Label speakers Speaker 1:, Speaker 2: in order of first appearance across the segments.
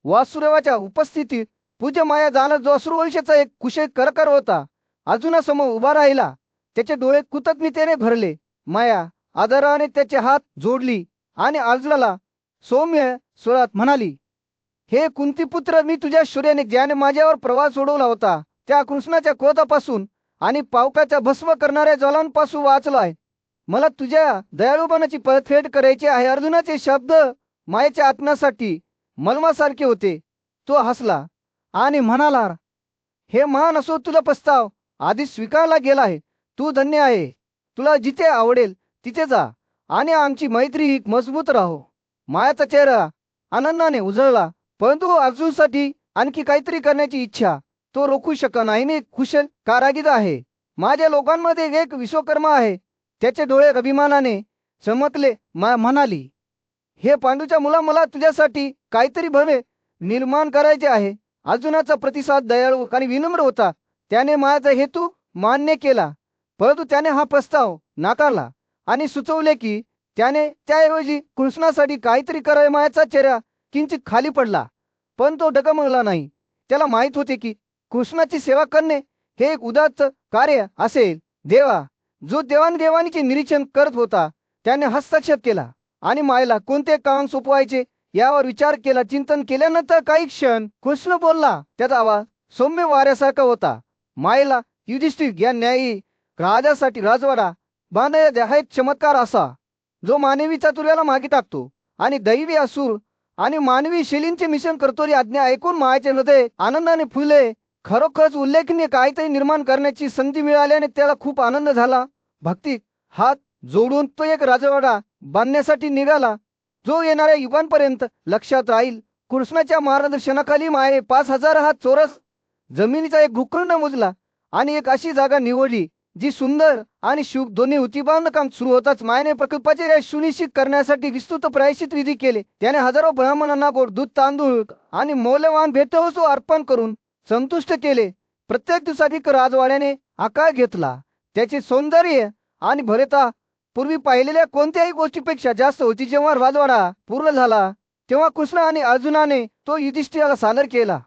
Speaker 1: वासुदेवाच्या उपस्थितीत पूज्य माया जाणं जो अश्रुवंशाचा एक कुशल करकर होता अर्जुनासमोर उभा राहिला. त्याचे डोळे कृतज्ञतेने भरले. माया आदराने त्याचे हात जोडली आणि अर्जुनाला सौम्य स्वरात म्हणाली, हे कुंतीपुत्र, मी तुझ्या शौर्याने ज्याने माझ्यावर प्रवास सोडवला होता त्या कृष्णाच्या क्रोधापासून आणि पावकाच्या भस्म करणाऱ्या ज्वालांपासून वाचलो आहे. मला तुझ्या दयाळूपणाची परतफेड करायची आहे. अर्जुनाचे शब्द मायेच्या आत्म्यासाठी मलमासारखे होते. तो हसला आणि म्हणाला, हे महान असो तुला प्रस्ताव आधी स्वीकारला गेला आहे. तू धन्य आहे. तुला जिथे आवडेल तिथे जा आणि आमची मैत्री ही मजबूत राहो. मायाचा चेहरा आनंदाने उजळला, परंतु अर्जुनसाठी आणखी काहीतरी करण्याची इच्छा तो रोखू शकला नाही. मी कुशल कारागीर आहे. माझ्या लोकांमध्ये एक विश्वकर्मा आहे. त्याचे डोळे अभिमानाने चमकले. माया म्हणाली, हे पांडूच्या मुला, मला तुझ्यासाठी काहीतरी भव्य निर्माण करायचे आहे. अर्जुनाचा प्रतिसाद दयाळू आणि विनम्र होता. त्याने मायाचा हेतू मान्य केला, परंतु त्याने हा प्रस्ताव नाकारला आणि सुचवले की त्याने त्याऐवजी कृष्णासाठी काहीतरी करावे. मायाचा चेहरा किंचित खाली पडला, पण तो डगमगला नाही. त्याला माहित होते की कृष्णाची सेवा करणे हे एक उदात्त कार्य असेल. देवा जो देवाणघेवाणीचे निरीक्षण करत होता त्याने हस्तक्षेप केला आणि मायेला कोणते काम सोपवायचे यावर विचार केला. चिंतन केल्यानंतर काही क्षण कृष्ण बोलला. त्याचा आवाज सौम्य वाऱ्यासारखा होता. मायेला युधिष्ठिर या न्यायी राजासाठी राजवाडा बांधायचा हा एक चमत्कार असा जो मानवी चातुर्याला मागे टाकतो आणि दैवी असुर आणि मानवी शैलींचे मिश्रण करतो. ही आज्ञा ऐकून मायाचे हृदय आनंदाने फुलले. खरोखरच उल्लेखनीय काहीतरी निर्माण करण्याची संधी मिळाल्याने त्याला खूप आनंद झाला. भक्ती हात जोडून तो एक राजवाडा बांधण्यासाठी निघाला जो येणाऱ्या युगांपर्यंत लक्षात राहील. कृष्णाच्या मार्गदर्शनाखाली माये 5,000 हात चौरस जमिनीचा एक भूखंड मोजला आणि एक अशी जागा निवडली जी सुंदर आणि शुभ दोन्ही होती. बांधकाम सुरू होताच मायेने प्रकल्पाचे यश सुनिश्चित करण्यासाठी विस्तृत प्रायश्चित विधी केले. त्याने हजारो ब्राह्मणांना गोड दूध, तांदूळ आणि मौल्यवान भेटवस्तू अर्पण करून संतुष्ट केले. प्रत्येक दिवसात राजवाड्याने आकार घेतला. त्याचे सौंदर्य आणि भव्यता पूर्वी पाहिलेल्या कोणत्याही गोष्टीपेक्षा जास्त होती. जेव्हा राजवाडा पूर्ण झाला तेव्हा कृष्ण आणि अर्जुनाने तो युधिष्ठिराला सादर केला,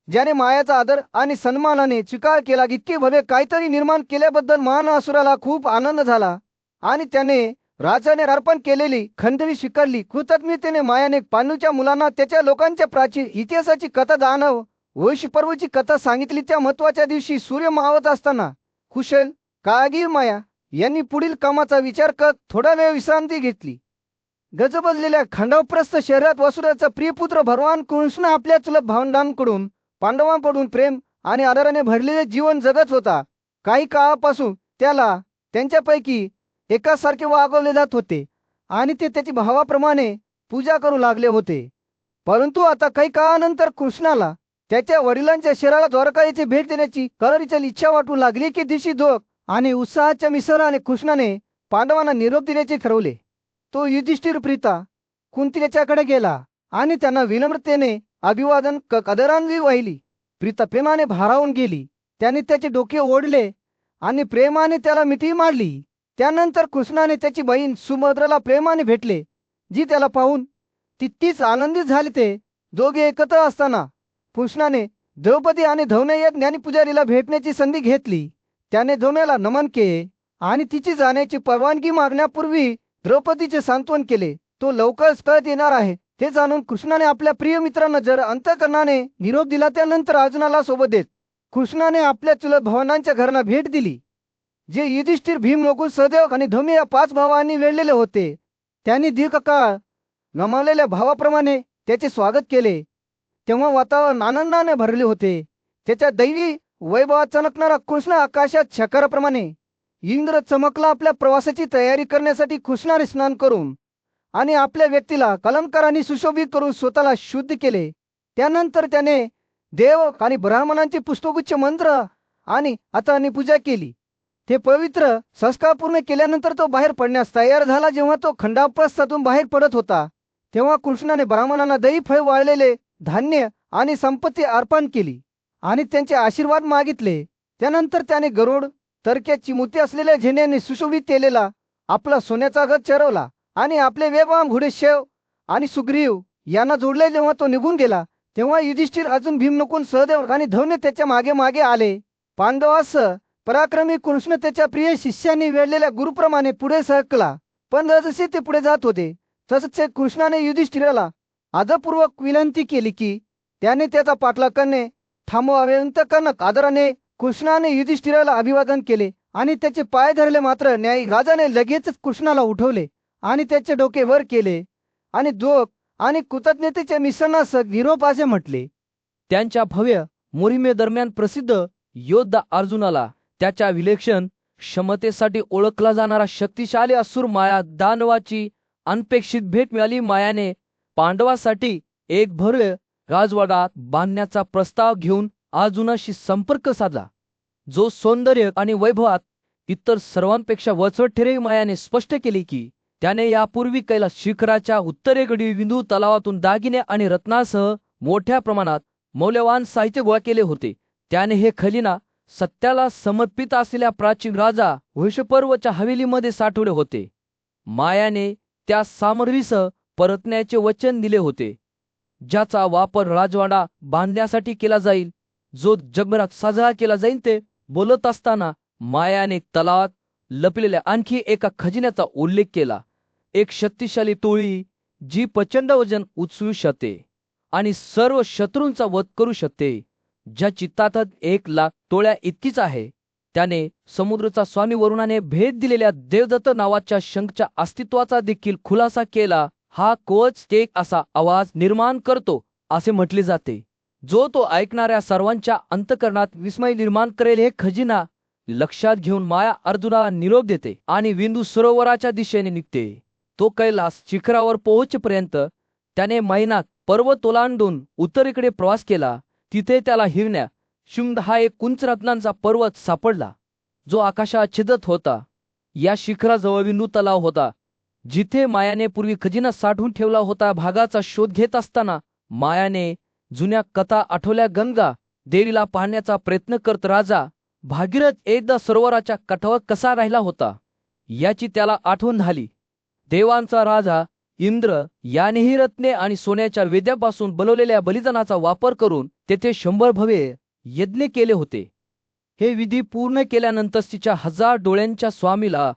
Speaker 1: ज्याने मायाचा आदर आणि सन्मानाने स्वीकार केला. इतके भव्य काहीतरी निर्माण केल्याबद्दल महान असुराला खूप आनंद झाला आणि त्याने राजाने अर्पण केलेली खंडणी स्वीकारली. कृतज्ञतेने मायाने पांडूच्या मुलांना त्याच्या लोकांच्या प्राचीन इतिहासाची कथा दानव वैश्य पर्वची कथा सांगितली. त्या महत्वाच्या दिवशी सूर्य मावत असताना कुशल कारागीर माया यांनी पुढील कामाचा विचार करत थोडा वेळ विश्रांती घेतली. गजबजलेल्या खंडवप्रस्थ शहरात वसुदेवाचा प्रिय पुत्र भगवान कृष्ण आपल्या चुलत भावंडांकडून पांडवांकडून प्रेम आणि आदराने भरलेले जीवन जगत होता. काही काळापासून त्याला त्यांच्यापैकी एकासारखे वागवले जात होते आणि ते त्याची भावाप्रमाणे पूजा करू लागले होते. परंतु आता काही काळानंतर कृष्णाला त्याच्या वडिलांच्या शहराला द्वारका येथे भेट देण्याची कळरीची इच्छा वाटू लागली. की दिवशी जोग आणि उत्साहाच्या मिसळाने कृष्णाने पांडवांना निरोप देण्याचे ठरवले. तो युधिष्ठिर प्रीता कुंती त्याच्याकडे गेला आणि त्यांना विनम्रतेने अभिवादन आदरांजली वाहिली. प्रीता प्रेमाने भारावून गेली. त्याने त्याचे डोके ओढले आणि प्रेमाने त्याला मिठी मारली. त्यानंतर कृष्णाने त्याची बहीण सुभद्राला प्रेमाने भेटले, जी त्याला पाहून तितकीच आनंदित झाली. ते दोघे एकत्र असताना कृष्णाने द्रौपदी आणि धौम्य या ज्ञानीपुजारीला भेटण्याची संधी घेतली. त्याने धौम्याला नमन केले आणि तिची जाण्याची परवानगी मागण्यापूर्वी द्रौपदीचे सांत्वन केले. तो लवकरच परत येणार आहे हे जाणून कृष्णाने आपल्या प्रिय मित्रांना जर अंतःकरणाने निरोप दिला. त्यानंतर अर्जुनाला सोबत देत कृष्णाने आपल्या चुलत भावांच्या घरांना भेट दिली, जे युधिष्ठिर, भीम, नकुल, सहदेव आणि धौम्य या 5 भावांनी वेढलेले होते. त्यांनी दीर्घकाळ गमावलेल्या भावाप्रमाणे त्याचे स्वागत केले. तेव्हा वातावरण आनंदाने भरले होते. त्याच्या दैवी वैभवात चमकणारा कृष्ण आकाशात शकाराप्रमाणे इंद्र चमकला. आपल्या प्रवासाची तयारी करण्यासाठी कृष्णाने स्नान करून आणि आपल्या व्यक्तीला अलंकाराने सुशोभित करून स्वतःला शुद्ध केले. त्यानंतर त्याने देव आणि ब्राह्मणांचे पुष्पगुच्छ मंत्र आणि अथानी पूजा केली. ते पवित्र संस्कार पूर्ण केल्यानंतर तो बाहेर पडण्यास तयार झाला. जेव्हा तो खंडाप्रस्थातून बाहेर पडत होता तेव्हा कृष्णाने ब्राह्मणांना दही, फळ, वाळलेले धान्य आणि संपत्ती अर्पण केली आणि त्यांचे आशीर्वाद मागितले. त्यानंतर त्याने गरुड, तरक्याची मूर्ती असलेल्या झेंड्याने सुशोभित केलेला आपला सोन्याचा गज चढवला आणि आपले वेगवान घोडे शैव आणि सुग्रीव यांना जोडले. जेव्हा तो निघून गेला तेव्हा युधिष्ठिर अजून भीम नकून सहदेव आणि धवने त्याच्या मागे मागे आले. पांडवास पराक्रमी कृष्ण त्याच्या प्रिय शिष्यांनी वेढलेल्या गुरुप्रमाणे पुढे सरकला. पण जसे ते पुढे जात होते तसंच कृष्णाने युधिष्ठिराला आदरपूर्वक विनंती केली की त्याने त्याचा पाठलाग करणे थांबवावे. अंतकरणात आदराने कृष्णाने युधिष्ठिराला अभिवादन केले आणि त्याचे पाय धरले. मात्र न्यायी राजाने लगेचच कृष्णाला उठवले आणि त्याचे डोके वर केले आणि दुःख आणि कृतज्ञतेच्या मिश्रणासह निरोप असे म्हटले.
Speaker 2: त्यांच्या भव्य मोहिमेदरम्यान प्रसिद्ध योद्धा अर्जुनाला त्याच्या विलक्षण क्षमतेसाठी ओळखला जाणारा शक्तिशाली असुर माया दानवाची अनपेक्षित भेट मिळाली. मायाने पांडवासाठी एक भव्य राजवाडा बांधण्याचा प्रस्ताव घेऊन अर्जुनाशी संपर्क साधला, जो सौंदर्य आणि वैभवात इतर सर्वांपेक्षा वचवट ठरेल. मायाने स्पष्ट केले की त्याने यापूर्वी कैलास शिखराच्या उत्तरेकडील विंधू तलावातून दागिने आणि रत्नासह मोठ्या प्रमाणात मौल्यवान साहित्य गोळा केले होते. त्याने हे खजिना सत्याला समर्पित असलेल्या प्राचीन राजा वैशपर्वच्या हवेलीमध्ये साठवले होते. मायाने त्या सामग्रीसह परतण्याचे वचन दिले होते, ज्याचा वापर राजवाडा बांधण्यासाठी केला जाईल, जो जगभरात साजरा केला जाईल. ते बोलत असताना मायाने तलावात लपलेल्या आणखी एका खजिन्याचा उल्लेख केला. एक शक्तिशाली टोळी जी प्रचंड वजन उचलू शकते आणि सर्व शत्रूंचा वध करू शकते, ज्याची ताकद 1,00,000 टोळ्या इतकीच आहे. त्याने समुद्राचा स्वामी वरुणाने भेट दिलेल्या देवदत्त नावाच्या शंखच्या अस्तित्वाचा देखील खुलासा केला. हा कोच एक असा आवाज निर्माण करतो असे म्हटले जाते, जो तो ऐकणाऱ्या सर्वांच्या अंतकरणात विस्मय निर्माण करेल. हे खजिना लक्षात घेऊन माया अर्जुनाला निरोप देते आणि बिंदू सरोवराच्या दिशेने निघते. तो कैलास शिखरावर पोहोचेपर्यंत त्याने महिनाक पर्वत ओलांडून उत्तरेकडे प्रवास केला. तिथे त्याला हिरण्या शुंग हा एक उंच रत्नांचा पर्वत सापडला, जो आकाशात छेदत होता. या शिखराजवळ बिंदू तलाव होता, जिथे मायाने पूर्वी खजिना साठवून ठेवला होता. भागाचा शोध घेत असताना मायाने जुन्या कथा आठवल्या. गंगा देवीला पाहण्याचा प्रयत्न करत राजा भागीरथ एकदा सरोवराच्या काठावर कसा राहिला होता याची त्याला आठवण झाली. देवांचा राजा इंद्र यानेही रत्ने आणि सोन्याच्या वेद्यापासून बनवलेल्या बलिदानाचा वापर करून तेथे 100 भव्य यज्ञ केले होते. हे विधी पूर्ण केल्यानंतर तिच्या 1000 डोळ्यांच्या स्वामीला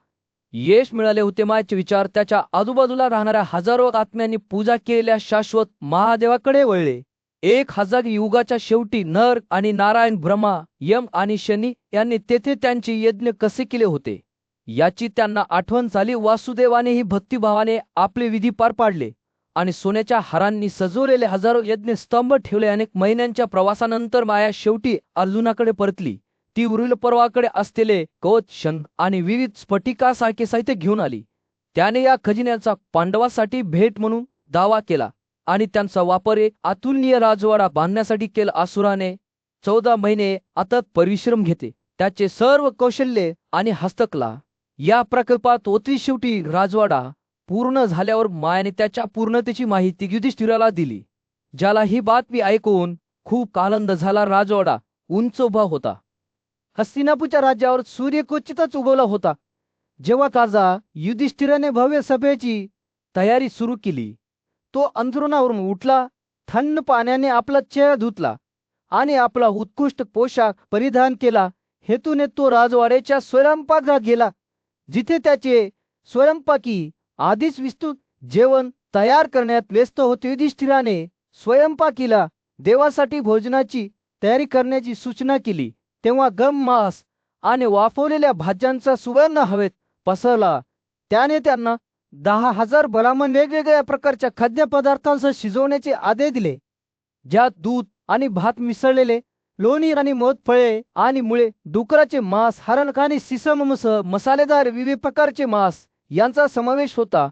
Speaker 2: यश मिळाले होते. मायाचे विचार त्याच्या आजूबाजूला राहणाऱ्या हजारो आत्म्यांनी पूजा केलेल्या शाश्वत महादेवाकडे वळले. 1000 युगाच्या शेवटी नर आणि नारायण, ब्रह्मा, यम आणि शनी यांनी तेथे त्यांचे यज्ञ कसे केले होते याची त्यांना आठवण झाली. वासुदेवानेही भक्तिभावाने आपले विधी पार पाडले आणि सोन्याच्या हारांनी सजवलेले हजारो यज्ञ स्तंभ ठेवले. अनेक महिन्यांच्या प्रवासानंतर माया शेवटी अर्जुनाकडे परतली. ती उरील पर्वाकडे असलेले कवच, शंख आणि विविध स्फटिकासारखे साहित्य घेऊन आली. त्याने या खजिन्याचा पांडवासाठी भेट म्हणून दावा केला आणि त्यांचा वापर एक अतुलनीय राजवाडा बांधण्यासाठी केला. असुराने 14 महिने अथक परिश्रम घेते, त्याचे सर्व कौशल्य आणि हस्तकला या प्रकल्पात होती. शेवटी राजवाडा पूर्ण झाल्यावर मायाने त्याच्या पूर्णतेची माहिती युधिष्ठिराला दिली, ज्याला ही बातमी ऐकून खूप आनंद झाला. राजवाडा उंच उभा होता.
Speaker 1: हस्तिनापूरच्या राज्यावर सूर्य क्वचितच उगवला होता. जेव्हा राजा युधिष्ठिराने भव्य सभेची तयारी सुरू केली, तो अंथरुणावरून उठला, थंड पाण्याने आपला चेहरा धुतला आणि आपला उत्कृष्ट पोशाख परिधान केला. हेतूने तो राजवाड्याच्या स्वयंपाकघरात गेला, जिथे त्याचे स्वयंपाकी आधीच विस्तृत जेवण तयार करण्यात व्यस्त होते. युधिष्ठिराने स्वयंपाकीला देवासाठी भोजनाची तयारी करण्याची सूचना केली. तेव्हा गम, मांस आणि वाफवलेल्या भाज्यांचा सुगंध हवेत पसरला. त्याने त्यांना 10,000 ब्राह्मण वेगवेगळ्या प्रकारच्या खाद्यपदार्थांसह शिजवण्याचे आदेश दिले, ज्यात दूध आणि भात मिसळलेले, लोणी आणि मध, फळे आणि मुळे, डुकराचे मांस, हरण आणि सिसमसह मसालेदार विविध प्रकारचे मांस यांचा समावेश होता.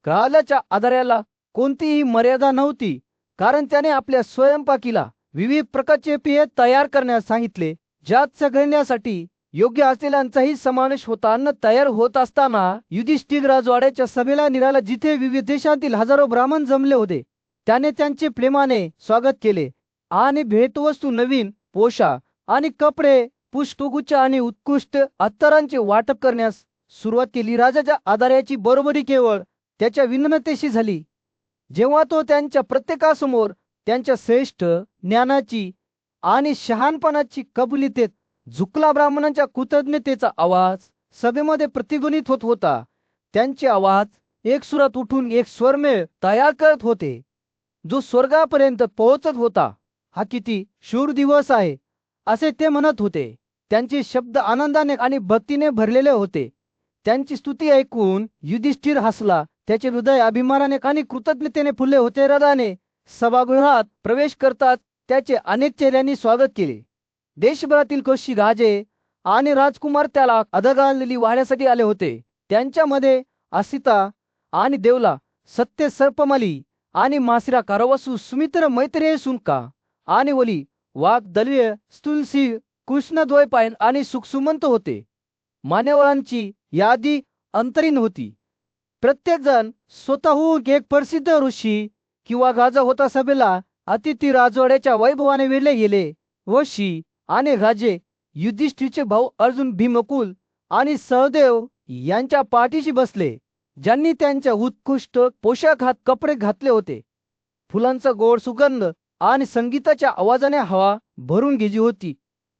Speaker 1: राजाच्या आधाराला कोणतीही मर्यादा नव्हती, कारण त्याने आपल्या स्वयंपाकीला विविध प्रकारचे पेय तयार करण्यास सांगितले, ज्यात सगळ्यांसाठी योग्य असलेल्यांचाही समावेश होता. अन्न तयार होत असताना युधिष्ठिर राजवाड्याच्या सभेला निघाला, जिथे विविध देशांतील हजारो ब्राह्मण जमले होते. त्याने त्यांचे प्रेमाने स्वागत केले आणि भेटवस्तू, नवीन पोशाख आणि कपडे, पुष्पगुच्छ आणि उत्कृष्ट अत्तरांचे वाटप करण्यास सुरुवात केली. राजाच्या आधाराची बरोबरी केवळ त्याच्या विनम्रतेशी झाली. जेव्हा तो त्यांच्या प्रत्येकासमोर त्यांच्या श्रेष्ठ ज्ञानाची आणि शहाणपणाची कबुलीतेत झुकला. ब्राह्मणांच्या कृतज्ञतेचा आवाज सभेमध्ये प्रतिध्वनित होत होता. त्यांचे आवाज एक सुरात उठून एक स्वरमेळ तयार करत होते जो स्वर्गापर्यंत पोहोचत होता. हा किती शूर दिवस आहे असे ते म्हणत होते. त्यांचे शब्द आनंदाने आणि भक्तीने भरलेले होते. त्यांची स्तुती ऐकून युधिष्ठिर हसला. त्याचे हृदय अभिमानाने आणि कृतज्ञतेने फुलले होते. हृदयाने सभागृहात प्रवेश करतात त्याचे अनेक चेहऱ्यांनी स्वागत केले. देशभरातील कौशिक राजे आणि राजकुमार त्याला अदगालेली वाहण्यासाठी आले होते. त्यांच्यामध्ये असिता आणि देवला, सत्य सर्पमाली आणि मासिरा कारवसू, सुमित्र मैत्रेय सुनका आणि वली वाघ दल्य स्तुलसी कृष्णद्वैपायन आणि सुखसुमंत होते. मान्यवरांची यादी अंतरीण होती. प्रत्येक जण स्वतःहून एक प्रसिद्ध ऋषी किंवा राजा होता. सभेला अतिथी राजवाड्याच्या वैभवाने वेढले गेले. वशी आणि राजे युधिष्ठिरचे भाऊ अर्जुन, भीमकुल आणि सहदेव यांच्या पाठीशी बसले, ज्यांनी त्यांच्या उत्कृष्ट पोशाखात कपडे घातले होते. फुलांचा गोड सुगंध आणि संगीताच्या आवाजाने हवा भरून गेली होती.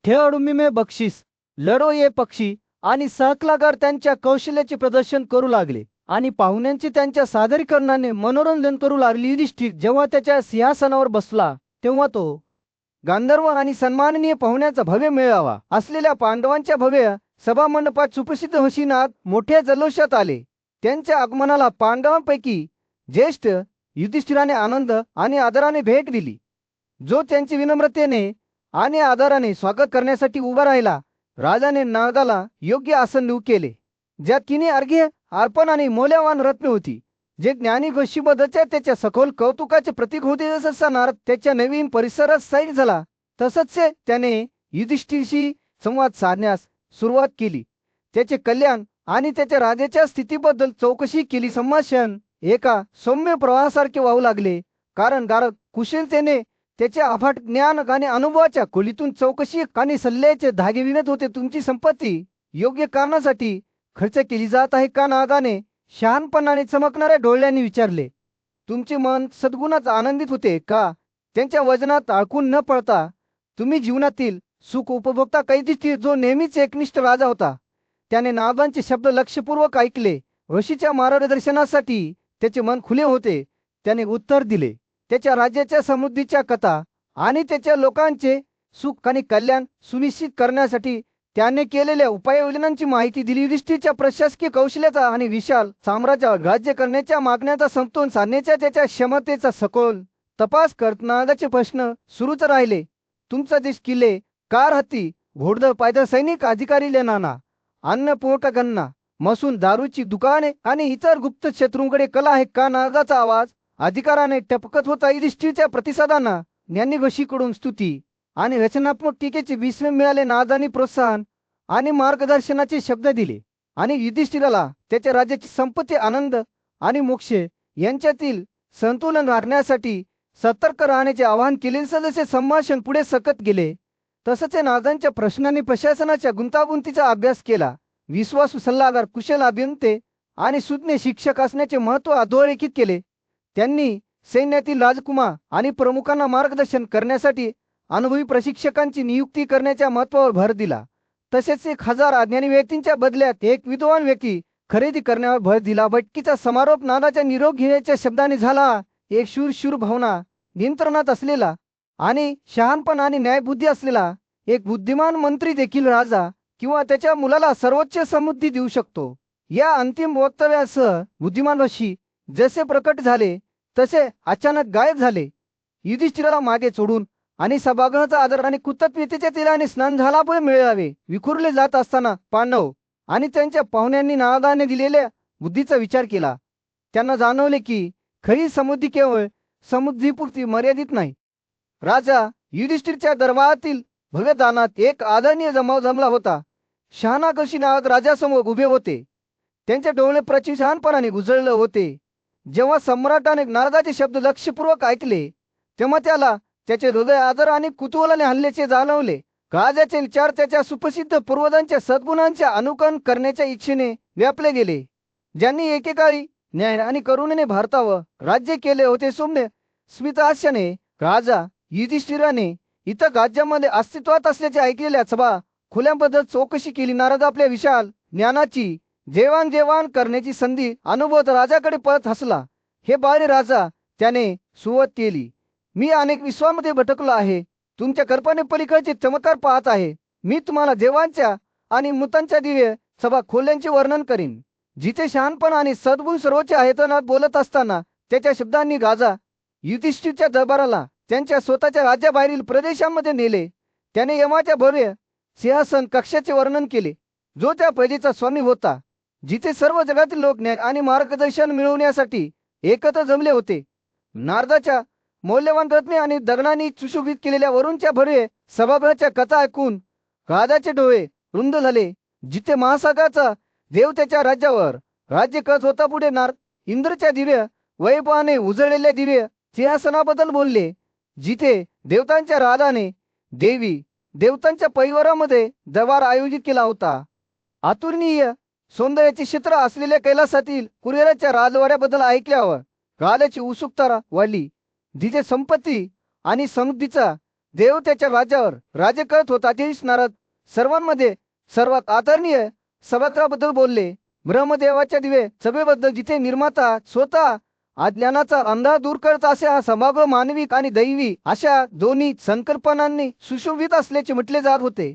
Speaker 1: खेळाडू में बक्षीस, लढो ये पक्षी आणि सहकलाकार त्यांच्या कौशल्याचे प्रदर्शन करू लागले आणि पाहुण्यांचे त्यांच्या सादरीकरणाने मनोरंजन करू लागले. युधिष्ठिर जेव्हा त्याच्या सिंहासनावर बसला तेव्हा तो गांधर्व आणि सन्माननीय पाहुण्याचा भव्य मेळावा असलेल्या पांडवांच्या भव्य सभामंडपात सुप्रसिद्ध हसीनाथ मोठ्या जल्लोषात आले. त्यांच्या आगमनाला पांडवांपैकी ज्येष्ठ युधिष्ठिराने आनंद आणि आदराने भेट दिली. जो त्यांची विनम्रतेने आणि आदराने स्वागत करण्यासाठी उभा राहिला. राजाने नारदाला योग्य आसन निवड केले, ज्यात किनी अर्घ्य अर्पण आणि मौल्यवान रत्ने होती, जे ज्ञानी गोष्टीबद्दलच्या त्याच्या सखोल कौतुकाचे प्रतीक होते. जसा नारद त्याच्या नवीन परिसरात स्थायिक झाला तसंच त्याने युधिष्ठिरशी संवाद साधण्यास सुरुवात केली. त्याचे कल्याण आणि त्याच्या राजाच्या स्थितीबद्दल चौकशी केली. संभाषण एका सौम्य प्रवाहासारखे वाहू लागले, कारण नारद कुशलतेने त्याच्या अफाट ज्ञान आणि अनुभवाच्या खोलीतून चौकशी आणि सल्ल्याचे धागे विणत होते. तुमची संपत्ती योग्य कारणासाठी खर्च केली जात आहे का? नारदाने शहाणपणाने चमकणाऱ्या डोळ्यांनी विचारले. तुमचे मन सद्गुणात आनंदित होते का? त्यांच्या वजनात अडकून न पडता तुम्ही जीवनातील सुख उपभोगता का? युधिष्ठिर, जो नेहमीच एकनिष्ठ राजा होता, त्याने नारदांचे शब्द लक्षपूर्वक ऐकले. ऋषीच्या मार्गदर्शनासाठी त्याचे मन खुले होते. त्याने उत्तर दिले, त्याच्या राज्याच्या समृद्धीच्या कथा आणि त्याच्या लोकांचे सुख आणि कल्याण सुनिश्चित करण्यासाठी त्याने केलेल्या उपाययोजनांची माहिती दिली. युधिष्ठिरच्या प्रशासकीय कौशल्याचा आणि विशाल साम्राज्यावर राज्य करण्याच्या मागण्याचा समतोल साधण्याच्या त्याच्या क्षमतेचा सखोल तपास करत नारदाचे प्रश्न सुरूच राहिले. तुमचा देश किल्ले, कार, हत्ती, घोडदळ, पायदळ सैनिक, अधिकारी, लेनाना, अन्न पुरवठा, गन्ना, मसून, दारूची दुकाने आणि इतर गुप्त शत्रूंकडे कला आहे का? नारदाचा आवाज अधिकाराने टपकत होता. युधिष्ठिरच्या प्रतिसादांना ज्ञानीगोशीकडून स्तुती आणि रचनात्मक टीकेचे विस्मय मिळाले. नारदांनी प्रोत्साहन आणि मार्गदर्शनाचे शब्द दिले आणि युधिष्ठिराला त्याच्या राज्याची संपत्ती, आनंद आणि मोक्ष यांच्यातील संतुलन राखण्यासाठी सतर्क राहण्याचे आवाहन केले. सदस्य संभाषण पुढे सकत गेले तसंच नारदांच्या प्रश्नांनी प्रशासनाच्या गुंतागुंतीचा अभ्यास केला. विश्वासू सल्लागार, कुशल अभियंते आणि सुज्ञ शिक्षक असण्याचे महत्त्व अधोरेखित केले. त्यांनी सैन्यातील राजकुमार आणि प्रमुखांना मार्गदर्शन करण्यासाठी अनुभवी प्रशिक्षकांची नियुक्ती करण्याच्या महत्त्वावर भर दिला. तसेच 1000 अज्ञानी व्यक्तींच्या बदल्यात एक विद्वान व्यक्ती खरेदी करण्यावर भर दिला. बैठकीचा समारोप नारदाच्या निरोप घेण्याच्या शब्दाने झाला. एक शूर भावना नियंत्रणात असलेला आणि शहाणपण आणि न्यायबुद्धी असलेला एक बुद्धिमान मंत्री देखील राजा किंवा त्याच्या मुलाला सर्वोच्च समृद्धी देऊ शकतो. या अंतिम वक्तव्यासह बुद्धिमान ऋषी जसे प्रकट झाले तसे अचानक गायब झाले. युधिष्ठिराला मागे सोडून आणि सभागृहाचा आदर आणि कृतज्ञतेच्या तिलाने स्नान झाल्यामुळे मिळावे विखुरले जात असताना पांडव आणि त्यांच्या पाहुण्यांनी नारदाने दिलेल्या बुद्धीचा विचार केला. त्यांना जाणवले की खरी समृद्धी केवळ समृद्धीपुरती मर्यादित नाही. राजा युधिष्ठिरच्या दरबारातील भव्य दानात एक आदरणीय जमाव जमला होता. शहाणाकर्षी नारद राजासमोर उभे होते. त्यांचे डोळे प्रचिशहानपणाने गुजळले होते. जेव्हा सम्राटाने नारदाचे शब्द लक्षपूर्वक ऐकले तेव्हा त्याला त्याचे हृदय आदर आणि कुतूहलाने हल्ल्याचे जाणवले. राजाचे विचार त्याच्या सुप्रसिद्ध पूर्वजांच्या सद्गुणांचे अनुकरण करण्याच्या इच्छेने व्यापले गेले, ज्यांनी एकेकाळी न्याय आणि करुणेने भारतावर राज्य केले होते. सौम्य स्मितहास्याने राजा युधिष्ठिराने इतर राज्यामध्ये अस्तित्वात असल्याचे ऐकलेल्या सभा खुल्याबद्दल चौकशी केली. नारद आपल्या विशाल ज्ञानाची देवाणघेवाण करण्याची संधी अनुभवत राजाकडे पळत हसला. हे बाळे राजा, त्याने सुरुवात केली, मी अनेक विश्वामध्ये भटकलो आहे. तुमच्या कल्पनेपलीकडचे चमत्कार पाहत आहे. मी तुम्हाला देवांच्या आणि मृतांच्या दिव्य सभा खोल्यांचे वर्णन करीन, जिथे शहाणपण आणि सद्गुण सर्वोच्च आहेतनात बोलत असताना त्याच्या शब्दांनी राजा युधिष्ठिरच्या दरबाराला त्यांच्या स्वतःच्या राज्याबाहेरील प्रदेशामध्ये नेले. त्याने यमाच्या भव्य सिंहासन कक्षाचे वर्णन केले, जो त्या प्रजेचा स्वामी होता, जिथे सर्व जगातील लोक ज्ञान आणि मार्गदर्शन मिळवण्यासाठी एकत्र जमले होते. नारदाच्या मौल्यवान रत्ने आणि दगडांनी सुशोभित केलेल्या वरूणच्या भव्य सभागृहाच्या कथा ऐकून राजाचे डोळे रुंद झाले. जिथे महासागराचा देव त्याच्या राज्यावर राज्य करत होता, पुढे इंद्रच्या दिव्य वैभवाने उजळलेल्या दिव्य सिंहासनाबद्दल बोलले, जिथे देवतांच्या राजाने देवी देवतांच्या परिवारामध्ये दरबार आयोजित केला होता. अतुलनीय सौंदर्याचे क्षेत्र असलेल्या कैलासातील कुबेराच्या राजवाड्याबद्दल ऐकल्यावर राजाची उत्सुकता वाढली. जिथे संपत्ती आणि समृद्धीचा देव त्याच्या राज्यावर राज्य करत होता, तेच नारद सर्वांमध्ये सर्वात आदरणीय सभागृहाबद्दल बोलले. ब्रह्मदेवाच्या दिव्य सभेबद्दल, जिथे निर्माता स्वतः अज्ञानाचा अंधार दूर करत असे हा सभागृह मानविक आणि दैवी अशा दोन्ही संकल्पनांनी सुशोभित असल्याचे म्हटले जात होते,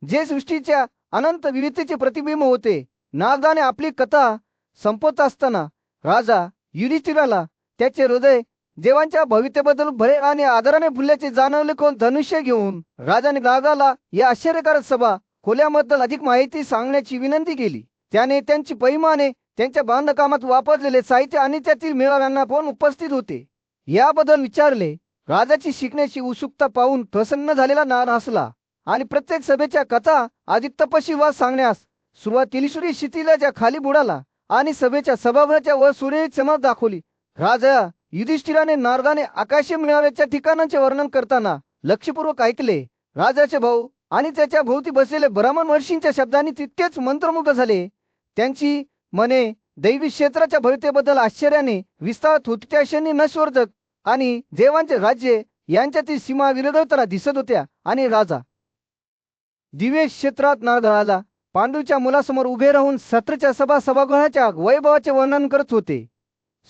Speaker 1: जे सृष्टीच्या अनंत विविधतेचे प्रतिबिंब होते. नारदाने आपली कथा संपवत असताना राजा युधिष्ठिराला त्याचे हृदय देवांच्या भवितेबद्दल भय आणि आदराने फुलल्याचे जाणवले. कोण धनुष्य घेऊन राजाने नारदाला या आश्चर्यकारक सभा खोल्याबद्दल अधिक माहिती सांगण्याची विनंती केली. त्याने त्यांची परिमाणे, त्यांच्या बांधकामात वापरलेले साहित्य आणि त्यातील मेळाव्यांना कोण उपस्थित होते याबद्दल विचारले. राजाची शिकण्याची उत्सुकता पाहून प्रसन्न झालेला नारद हसला आणि प्रत्येक सभेच्या कथा अधिक तपशीलवार सांगण्यास सुरुवात केली. सूर्य क्षितिजाच्या खाली बुडाला आणि सभेच्या सभागृहाच्या वर सूर्याची चमक दाखवली. राजा युधिष्ठिराने नारदाने आकाशीय मेळाव्याच्या ठिकाणांचे वर्णन करताना लक्षपूर्वक ऐकले. राजाचे भाऊ आणि त्याच्या भोवती बसलेले ब्राह्मण महर्षींच्या शब्दांनी तितकेच मंत्रमुग्ध झाले. त्यांची मने दैवी क्षेत्राच्या भव्यतेबद्दल आश्चर्याने विस्तारत होती. त्या क्षणी नश्वर्धक आणि देवांचे राज्य यांच्यातील सीमा विरोधताना दिसत होत्या आणि राजा दिव्य क्षेत्रात नारद राजा पांडूच्या मुलासमोर उभे राहून सत्रच्या सभागृहाच्या वैभवाचे वर्णन करत होते.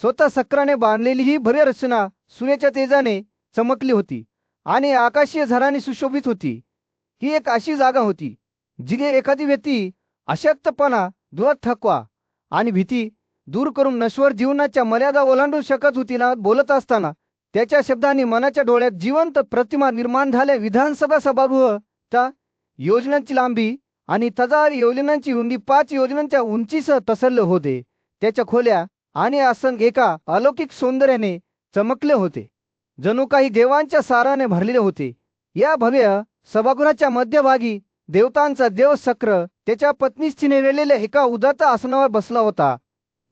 Speaker 1: स्वतः सक्राने बांधलेली ही भव्य रचना सूर्याच्या तेजाने चमकली होती आणि आकाशीय झराने सुशोभित होती. ही एक अशी जागा होती जिथे एखादी व्यक्ती अशक्तपणा, दुःख, थकवा आणि भीती दूर करून नश्वर जीवनाच्या मर्यादा ओलांडू शकत होती. ना बोलत असताना त्याच्या शब्दांनी मनाच्या डोळ्यात जिवंत प्रतिमा निर्माण झाल्या. विधानसभा सभागृह त्या योजनांची लांबी आणि 1000 योजनांची रुंदी 5 योजनांच्या उंचीसह पसरले होते. त्याच्या खोल्या आणि आसन एका अलौकिक सौंदर्याने चमकले होते, जणू काही देवांच्या साराने भरलेले होते. या भव्य सभागृहाच्या मध्यभागी देवतांचा देव सक्र त्याच्या पत्नीस चिन्हलेल्या एका उदात्त आसनावर बसला होता,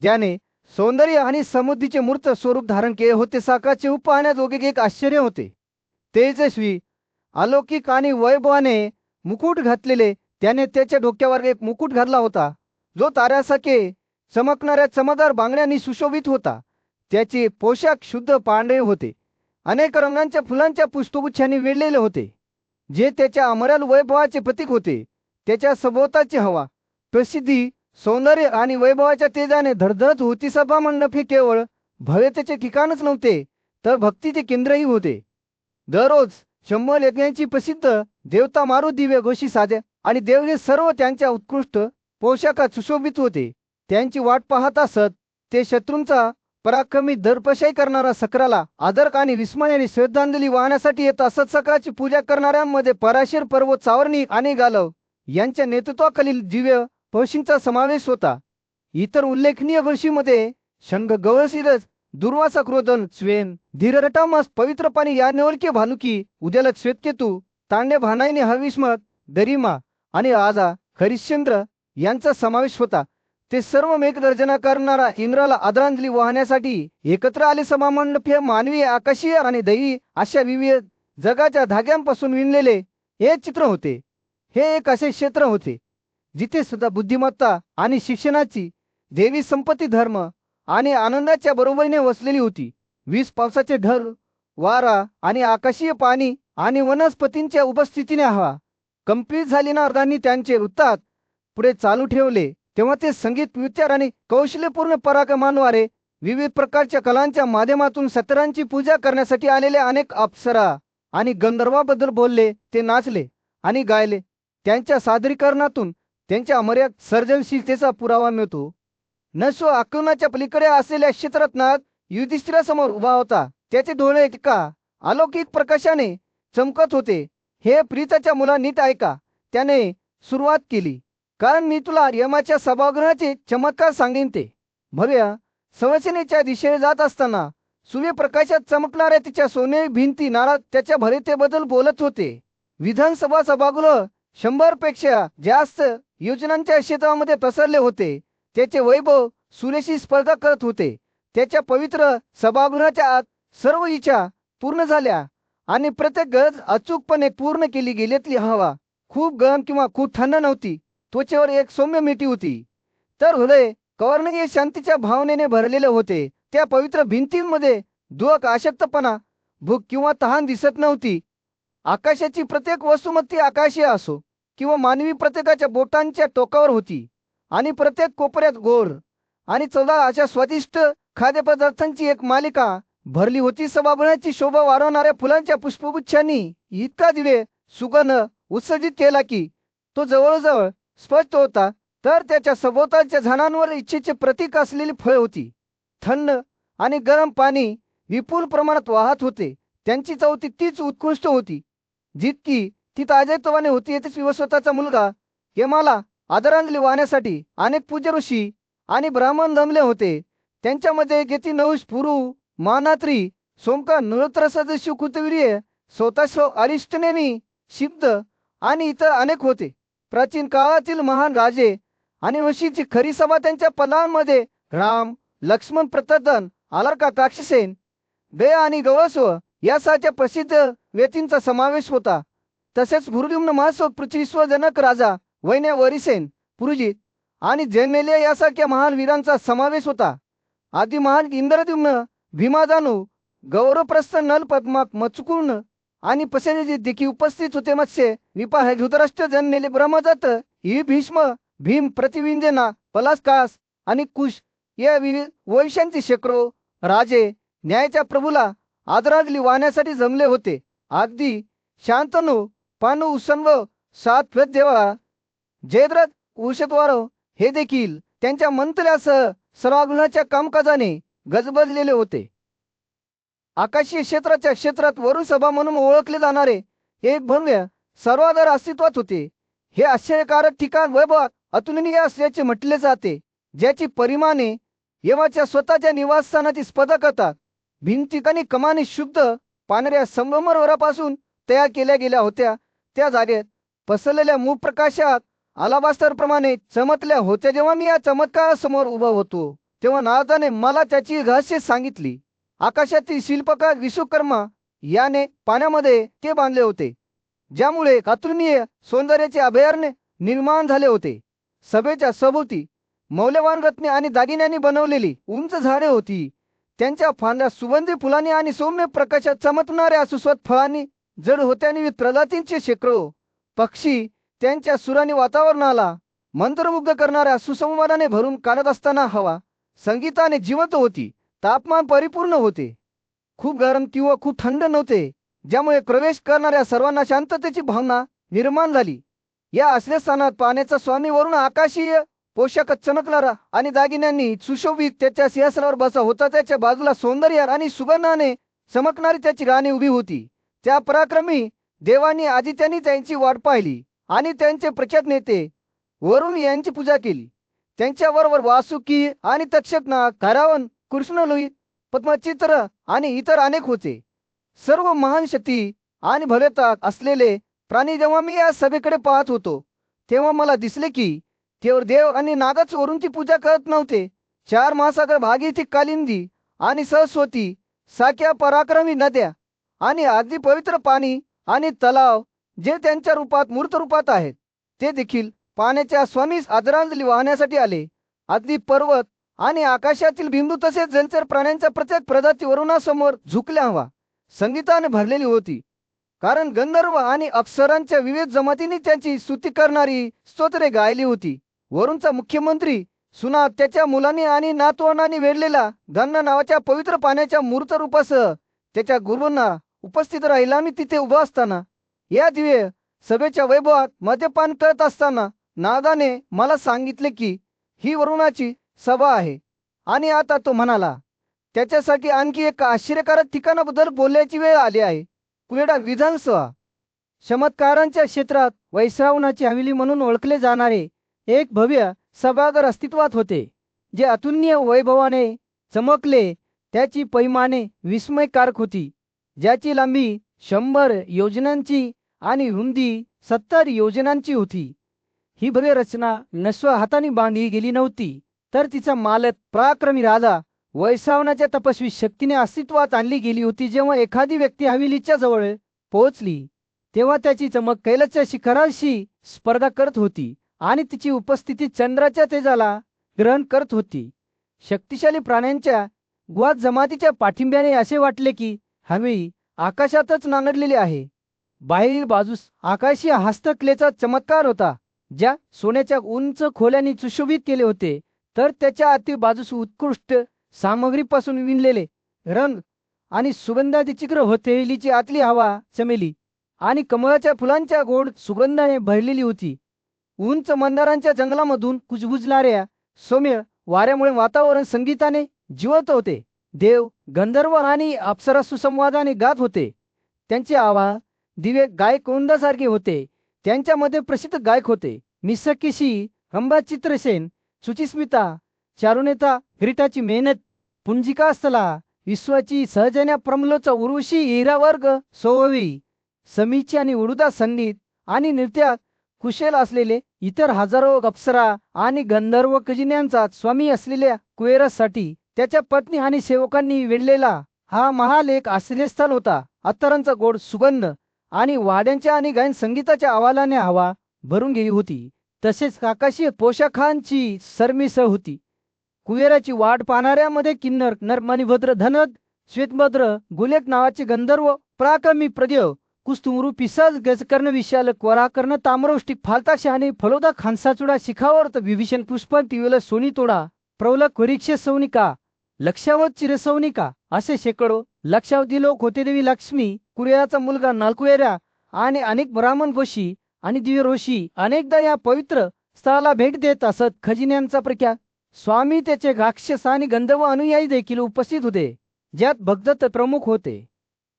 Speaker 1: ज्याने सौंदर्य आणि समृद्धीचे मूर्त स्वरूप धारण केले होते. साकाराचे रूप पाहण्याजोगे एक आश्चर्य होते. तेजस्वी, अलौकिक आणि वैभवाने मुकुट घातलेले त्याने त्याच्या डोक्यावर एक मुकुट घातला होता, जो ताऱ्यासारखे चमकणाऱ्या चमकदार बांगड्यांनी सुशोभित होता. त्याचे पोशाख शुद्ध पांढरे होते, अनेक रंगांच्या फुलांच्या पुष्पगुच्छांनी वेढलेले होते, जे त्याच्या अमराल वैभवाचे प्रतीक होते. त्याच्या सभोवताची हवा प्रसिद्धी, सौंदर्य आणि वैभवाच्या तेजाने धडधडत होती. सभा मंडप हे केवळ भव्यतेचे ठिकाणच नव्हते, तर भक्तीचे केंद्रही होते. दररोज 100 यज्ञांची प्रसिद्ध देवता मारुत दिव्य घोषी साध्या आणि देवते सर्व त्यांच्या उत्कृष्ट पोशाखात सुशोभित होते. त्यांची वाट पाहत असत. ते शत्रूंचा पराक्रमी दर्पशाही करणारा सक्राला आदर आणि विस्मयाने श्रद्धांजली वाहण्यासाठी येत असत. सक्राची पूजा करणाऱ्यांमध्ये पराशर पर्व, चावरणी आणि गालव यांच्या नेतृत्वाखालील दिव्य पक्षींचा समावेश होता. इतर उल्लेखनीय वर्षीमध्ये शंख, गवळशिरस, दुर्वासा, क्रोधन, स्वेन, धीररटामास, पवित्र पाणी, याज्ञवल्क्य, भानुकी, उद्यालक, श्वेतकेतू, तांड्य, भानाईने, हविष्मत, गरिमा आणि राजा हरिश्चंद्र यांचा समावेश होता. ते सर्व मेघगर्जना करणारा इंद्राला आदरांजली वाहण्यासाठी एकत्र आले. सभामंडप हे मानवी, आकाशीय आणि दैवी अशा विविध जगाच्या धाग्यांपासून विणलेले हे चित्र होते. हे एक असे क्षेत्र होते जिथे सुद्धा बुद्धिमत्ता आणि शिक्षणाची, देवी संपत्ती, धर्म आणि आनंदाच्या बरोबरीने वसलेली होती. 20 पावसाचे ढग वारा आणि आकाशीय पाणी आणि वनस्पतींच्या उपस्थितीने हवा कंपित झाली ना. अर्धांनी त्यांचे वृत्तात पुढे चालू ठेवले तेव्हा ते संगीत, विचार आणि कौशल्यपूर्ण पराक्रमांद्वारे विविध प्रकारच्या कलांच्या माध्यमातून सतरांची पूजा करण्यासाठी आलेल्या अनेक अप्सरा आणि गंधर्वाबद्दल बोलले. ते नाचले आणि गायले. त्यांच्या सादरीकरणातून त्यांच्या अमर्याद सर्जनशीलतेचा पुरावा मिळतो. नसो आकलनाच्या पलीकडे असलेल्या क्षेत्ररत्नात युधिष्ठिरासमोर उभा होता. त्याचे डोळे एका अलौकिक प्रकाशाने चमकत होते. हे प्रीताच्या मुला, नीट ऐका, त्याने सुरुवात केली, कारण मी तुला यमाच्या सभागृहाचे चमत्कार सांगेन. ते भव्य संरचनेच्या दिशेने जात असताना सूर्यप्रकाशात चमकणाऱ्या तिच्या सोनेरी भिंती नारद त्याच्या भव्यतेबद्दल बोलत होते. विधानसभा सभागृह 100 पेक्षा जास्त योजनांच्या क्षेत्रामध्ये पसरले होते. त्याचे वैभव सूर्याशी स्पर्धा करत होते. त्याच्या पवित्र सभागृहाच्या आत सर्व इच्छा पूर्ण झाल्या आणि प्रत्येक गरज अचूकपणे पूर्ण केली गेल्यातली हवा खूप गरम किंवा खूप थंड नव्हती. त्वचेवर एक सौम्य मिठी होती, तर हृदय कवर्णीय शांतीच्या भावनेने भरलेले होते. त्या पवित्र भिंतींमध्ये दुःख, अशक्तपणा, भूक किंवा तहान दिसत नव्हती. आकाशाची प्रत्येक वस्तू, मग ती आकाशीय असो किंवा मानवी, प्रत्येकाच्या बोटांच्या टोकावर होती आणि प्रत्येक कोपऱ्यात गोड आणि चवदार अशा स्वादिष्ट खाद्यपदार्थांची एक मालिका भरली होती. सभागृहाची शोभा वाढवणाऱ्या फुलांच्या पुष्पगुच्छांनी इतका दिव्य सुगंध उत्सर्जित केला की तो जवळजवळ स्पष्ट होता. तर त्याच्या सभोवतालच्या झाडांवर इच्छेचे प्रतीक असलेली फळे होती. थंड आणि गरम पाणी विपुल प्रमाणात वाहत होते. त्यांची चव तितकीच उत्कृष्ट होती जितकी ती ताजेतवाने होती. येथेच विवस्वताचा मुलगा यमाला आदरांजली वाहण्यासाठी अनेक पूज्य ऋषी आणि ब्राह्मण जमले होते. त्यांच्यामध्ये गेती, नहुष, पुरु, मानात्री, सोमका, नळोत्र, सदस्य, कृतवीर्य, स्वतःस्व, अरिष्टनेमी, शिब्द आणि इतर अनेक होते. प्राचीन काळातील महान राजे आणि ऋषींची खरी सभा त्यांच्या पदांमध्ये राम, लक्ष्मण, प्रतदन, आलारका, काक्षसेन, बे आणि गवस्व यासारख्या प्रसिद्ध व्यक्तींचा समावेश होता. तसेच भुरुद्युम्न, महासव, पृथ्वीस्व, जनक राजा, वैन्य, वरिसेन, पुरुजित आणि जैनमेलिया यासारख्या महान वीरांचा समावेश होता. आदी महान इंद्रद्युम्न, भीमादानू, गौरवप्रस्थ, नल, पद्माक, मचकुर्ण आणि पसेजित देखील उपस्थित होते. मत्स्य विपाह, धृतराष्ट्र, जन्मेले, ब्रह्मदत्त, ही भीष्म, भीम, प्रतिविंजना, पलासकास आणि कुश या विविध वैश्यांचे शेकडो राजे न्यायाच्या प्रभूला आदरांजली वाहण्यासाठी जमले होते. अगदी शांतनु, पानु, उसन्व, सात देवा, जयद्रथ, उषत्वारो हे देखील त्यांच्या मंत्र्यासह सभागृहाच्या कामकाजाने गजबजलेले होते. आकाशीय क्षेत्राच्या क्षेत्रात वरुण सभा म्हणून ओळखले जाणारे एक भव्य सर्वाधार अस्तित्वात होते. हे आश्चर्यकारक ठिकाण वैभवात अतुलनीय असल्याचे म्हटले जाते, ज्याची परिमाणे यमाच्या स्वतःच्या निवासस्थानाची स्पर्धा करतात. भिंतिकानी कमानी शुद्ध पांढऱ्या संगमरवरापासून तयार केल्या गेल्या होत्या. त्या जागेत पसरलेल्या मूळ प्रकाशात अलाबास्टर प्रमाणे चमकल्या होत्या. जेव्हा मी या चमत्कारासमोर उभा होतो तेव्हा नारदाने मला त्याची रहस्य सांगितली. आकाशातील शिल्पकार विश्वकर्मा याने पाण्यामध्ये ते बांधले होते, ज्यामुळे अतुलनीय सौंदर्याचे अभयारण्य निर्माण झाले होते. सभेच्या सभोवती मौल्यवान रत्ने आणि दागिन्यांनी बनवलेली उंच झाडे होती. त्यांच्या फांद्या सुगंधी फुलांनी आणि सौम्य प्रकाशात चमकणाऱ्या सुस्वाद फळांनी जड होत्या. आणि प्रजातींचे शेकडो पक्षी त्यांच्या सुराने वातावरणाला मंत्रमुग्ध करणाऱ्या सुसंवादाने भरून काढत असताना हवा संगीताने जिवंत होती. तापमान परिपूर्ण होते, खूप गरम किंवा खूप थंड नव्हते, ज्यामुळे प्रवेश करणाऱ्या सर्वांना शांततेची भावना निर्माण झाली. या असल्या स्थानात पाण्याचा स्वामी वरून आकाशीय पोशाखात चमकणारा आणि दागिन्यांनी सुशोभित त्याच्या सिंहासनावर बसा होता. त्याच्या बाजूला सौंदर्य आणि सुगंधाने चमकणारी त्याची राणी उभी होती. त्या पराक्रमी देवांनी आदित्यांनी त्यांची वाट पाहिली आणि त्यांचे प्रख्यात नेते वरुण यांची पूजा केली. त्यांच्याबरोबर वासुकी आणि तक्षकनाग, करावन, कृष्णलोहित, पद्मचित्र आणि इतर अनेक होते. सर्व महान शक्ती आणि भव्यता असलेले प्राणी. जेव्हा मी या सभेकडे पाहत होतो तेव्हा मला दिसले की केवळ देव आणि नागच वरूनची पूजा करत नव्हते. 4 महासागर, भागीरथी, कालिंदी आणि सरस्वती सारख्या पराक्रमी नद्या आणि अगदी पवित्र पाणी आणि तलाव जे त्यांच्या रूपात मूर्त रूपात आहेत, ते देखील पाण्याच्या स्वामीस आदरांजली वाहण्यासाठी आले. अगदी पर्वत आणि आकाशातील बिंदू तसेच जलचर प्राण्यांच्या प्रत्येक प्रजाती वरुणासमोर झुकल्या हवा संगीताने भरलेली होती, कारण गंधर्व आणि अप्सरांच्या विविध जमातींनी त्यांची स्तुती करणारी स्तोत्रे गायली होती. वरूनचा मुख्यमंत्री सुना त्याच्या मुलांनी आणि नातवंडांनी वेढलेला गंगा नावाच्या पवित्र पाण्याच्या मूर्त रूपासह त्याच्या गुरूंना उपस्थित राहिला. मी तिथे उभा असताना या दिव्य सभेच्या वैभवात मद्यपान करत असताना नारदाने मला सांगितले की ही वरुणाची सभा आहे. आणि आता तो म्हणाला, त्याच्यासाठी आणखी एक आश्चर्यकारक ठिकाणाबद्दल बोलण्याची वेळ आली आहे. कुवेडा विधानसभा. चमत्कारांच्या क्षेत्रात वैश्रावणाची हवेली म्हणून ओळखले जाणारे एक भव्य सभागार अस्तित्वात होते, जे अतुलनीय वैभवाने चमकले. त्याची पैमाने विस्मयकारक होती, ज्याची लांबी 100 योजनांची आणि रुंदी 70 योजनांची होती. ही भव्य रचना नश्व हाताने बांधली गेली नव्हती, तर तिचा मालक पराक्रमी राजा वैश्रावणाच्या तपस्वी शक्तीने अस्तित्वात आणली गेली होती. जेव्हा एखादी व्यक्ती हवेलीच्या जवळ पोहोचली, तेव्हा त्याची चमक कैलासच्या शिखराशी स्पर्धा करत होती आणि तिची उपस्थिती चंद्राच्या तेजाला ग्रहण करत होती. शक्तिशाली प्राण्यांच्या गुहात जमातीच्या पाठिंब्याने असे वाटले की हवेली आकाशातच नांगरलेली आहे. बाहेरील बाजूस आकाशीय हस्तकलेचा चमत्कार होता, ज्या सोन्याच्या उंच खोल्यांनी सुशोभित केले होते, तर त्याच्या आतील बाजूस उत्कृष्ट सामग्रीपासून विणलेले रंग आणि सुगंधादी चित्र होते. हवेलीची आतली हवा चमेली आणि कमळाच्या फुलांच्या गोड सुगंधाने भरलेली होती. उंच मंदारांच्या जंगलामधून कुजबुजणाऱ्या सौम्य वाऱ्यामुळे वातावरण संगीताने जिवंत होते. देव, गंधर्व आणि अप्सरा सुसंवादाने गात होते. त्यांचे आवाज दिव्य गायक वृंदासारखे होते. त्यांच्यामध्ये प्रसिद्ध गायक होते मिसकिशी, रंभा चित्रसेन, सुचिस्मिता, चारुनेता, गिरीटाची मेहनत, पुंजिका स्थला, विश्वाची सहजन्या, प्रमलोचा उर्वशी, हिरावर्ग, सोववी, समीची आणि उडुदा संगीत आणि नृत्यात कुशल असलेले इतर हजारो अप्सरा आणि गंधर्व खजिन्यांचा स्वामी असलेल्या कुबेरासाठी त्याच्या पत्नी आणि सेवकांनी वेढलेला हा महाल एक आश्रयस्थान होता. अत्तरांचा गोड सुगंध आणि वाड्यांच्या आणि गायन संगीताच्या आवाजाने हवा भरून गेली होती. तसेच आकाशीय पोशाखांची सरमिसळ होती. कुबेराची वाट पाहणाऱ्यामध्ये किन्नर, नरमणिभद्र, धनद, श्वेतभद्र, गुलेक नावाचे गंधर्व, पराक्रमी प्रदेव, कुस्तुमरू, पिसाज, गजकर्ण, विशाल, कोराकर्ण, ताम्रौष्टिक, फालताक्ष आणि फलोदा, खांसाचुडा, शिखावर्त, विभीषण, पुष्पक, तिवेल, सोनीतोडा, प्रौलक, वरिक्ष, सौनिका, लक्षावत, चिरसौनिका असे शेकडो लक्षावधी लोक होते. देवी लक्ष्मी, कुबेराचा मुलगा नालकुबेरा आणि अनेक ब्राह्मण ऋषी आणि दिव्य ऋषी अनेकदा या पवित्र स्थळाला भेट देत असत. खजिन्यांचा प्रख्यात स्वामी, त्याचे राक्षस आणि गंधर्व अनुयायी देखील उपस्थित होते, ज्यात भगदत्त प्रमुख होते.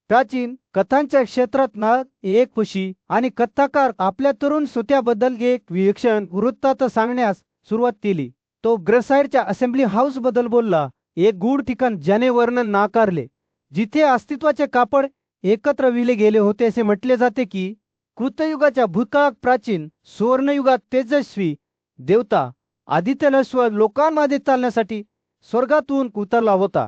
Speaker 1: प्राचीन कथांच्या क्षेत्रात नाग, एक ऋषी आणि कथाकार आपल्या तरुण श्रोत्याबद्दल एक विलक्षण वृत्तांत सांगण्यास सुरुवात केली. तो ग्रसाईडच्या असेंब्ली हाऊस बद्दल बोलला, एक गूढ ठिकाण ज्याने वर्णन नाकारले, जिथे अस्तित्वाचे कापड एकत्र विले गेले होते. असे म्हटले जाते की कृतयुगाच्या भूतकाळात प्राचीन सुवर्णयुगात तेजस्वी देवता आदित्यलश्व लोकांमध्ये चालण्यासाठी स्वर्गातून उतरला होता.